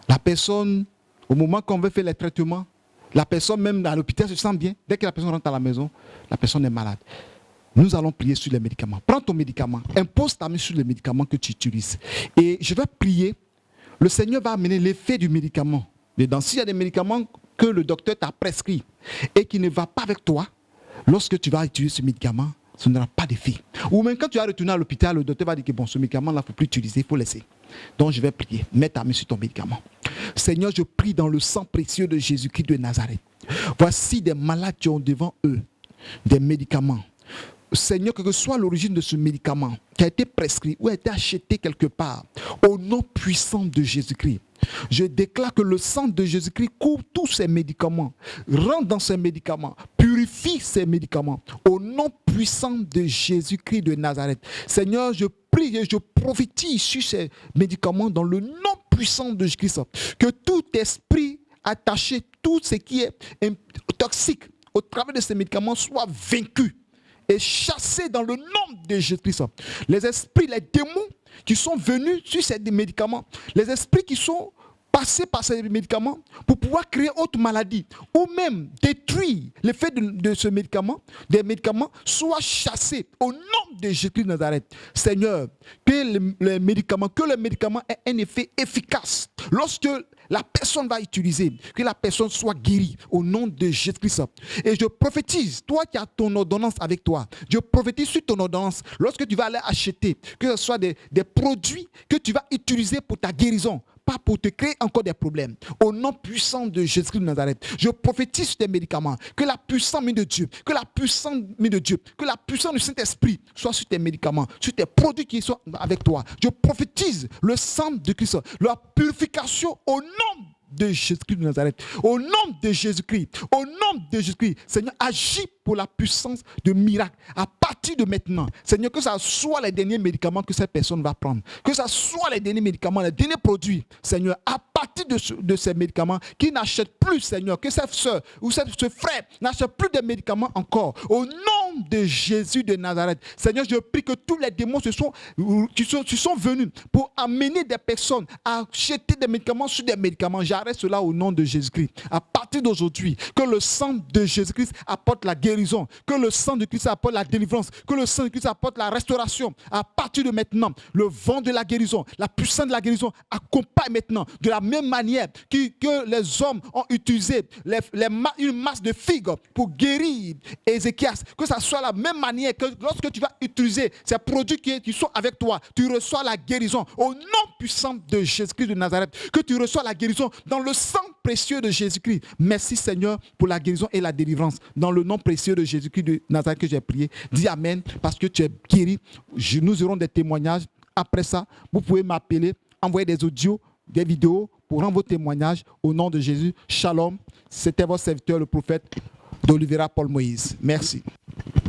La personne, au moment qu'on veut faire les traitements, la personne même à l'hôpital se sent bien. Dès que la personne rentre à la maison, la personne est malade. Nous allons prier sur les médicaments. Prends ton médicament, impose ta main sur les médicaments que tu utilises. Et je vais prier. Le Seigneur va amener l'effet du médicament dedans. S'il y a des médicaments que le docteur t'a prescrit et qui ne va pas avec toi, lorsque tu vas utiliser ce médicament, ce n'aura pas d'effet. Ou même quand tu vas retourner à l'hôpital, le docteur va dire que bon, ce médicament-là, il ne faut plus l'utiliser, il faut laisser. Donc je vais prier. Mets ta main sur ton médicament. Seigneur, je prie dans le sang précieux de Jésus-Christ de Nazareth. Voici des malades qui ont devant eux des médicaments. Seigneur, quelle que soit l'origine de ce médicament qui a été prescrit ou a été acheté quelque part, au nom puissant de Jésus-Christ, je déclare que le sang de Jésus-Christ couvre tous ces médicaments, rentre dans ces médicaments, purifie ces médicaments, au nom puissant de Jésus-Christ de Nazareth. Seigneur, je prie et je prophétise sur ces médicaments dans le nom puissant de Jésus-Christ, que tout esprit attaché, tout ce qui est toxique au travers de ces médicaments soit vaincu et chassé dans le nom de Jésus-Christ. Les esprits, les démons qui sont venus sur ces médicaments, les esprits qui sont passés par ces médicaments pour pouvoir créer autre maladie ou même détruire l'effet de ce médicament, des médicaments soient chassés au nom de Jésus-Christ de Nazareth. Seigneur, que le médicament ait un effet efficace lorsque la personne va utiliser, que la personne soit guérie au nom de Jésus-Christ. Et je prophétise, toi qui as ton ordonnance avec toi, je prophétise sur ton ordonnance, lorsque tu vas aller acheter, que ce soit des produits que tu vas utiliser pour ta guérison, pas pour te créer encore des problèmes. Au nom puissant de Jésus-Christ de Nazareth, je prophétise sur tes médicaments, que la puissance de Dieu, que la puissance du Saint-Esprit soit sur tes médicaments, sur tes produits qui sont avec toi. Je prophétise le sang de Christ, la purification au nom de Jésus-Christ de Nazareth. Au nom de Jésus-Christ, Seigneur, agis pour la puissance de miracle à partir de maintenant. Seigneur, que ce soit les derniers médicaments que cette personne va prendre, que ce soit les derniers médicaments, les derniers produits, Seigneur, à partir de ces médicaments, qui n'achètent plus, Seigneur, que cette soeur ou ce frère n'achète plus de médicaments encore. Au nom de Jésus de Nazareth, Seigneur, je prie que tous les démons qui sont venus pour amener des personnes à acheter des médicaments sur des médicaments. J'arrête cela au nom de Jésus-Christ. À partir d'aujourd'hui, que le sang de Jésus-Christ apporte la guérison, que le sang de Christ apporte la délivrance, que le sang de Christ apporte la restauration. À partir de maintenant, le vent de la guérison, la puissance de la guérison accompagne maintenant de la même manière que les hommes ont utilisé une masse de figues pour guérir Ézéchias. Que ça soit la même manière que lorsque tu vas utiliser ces produits qui sont avec toi, tu reçois la guérison au nom puissant de Jésus-Christ de Nazareth. Que tu reçois la guérison dans le sang précieux de Jésus-Christ. Merci Seigneur pour la guérison et la délivrance. Dans le nom précieux de Jésus-Christ de Nazareth que j'ai prié. Dis Amen parce que tu es guéri. Nous aurons des témoignages. Après ça, vous pouvez m'appeler, envoyer des audios, des vidéos pour rendre vos témoignages au nom de Jésus. Shalom. C'était votre serviteur, le prophète d'Olivera Paul Moïse. Merci.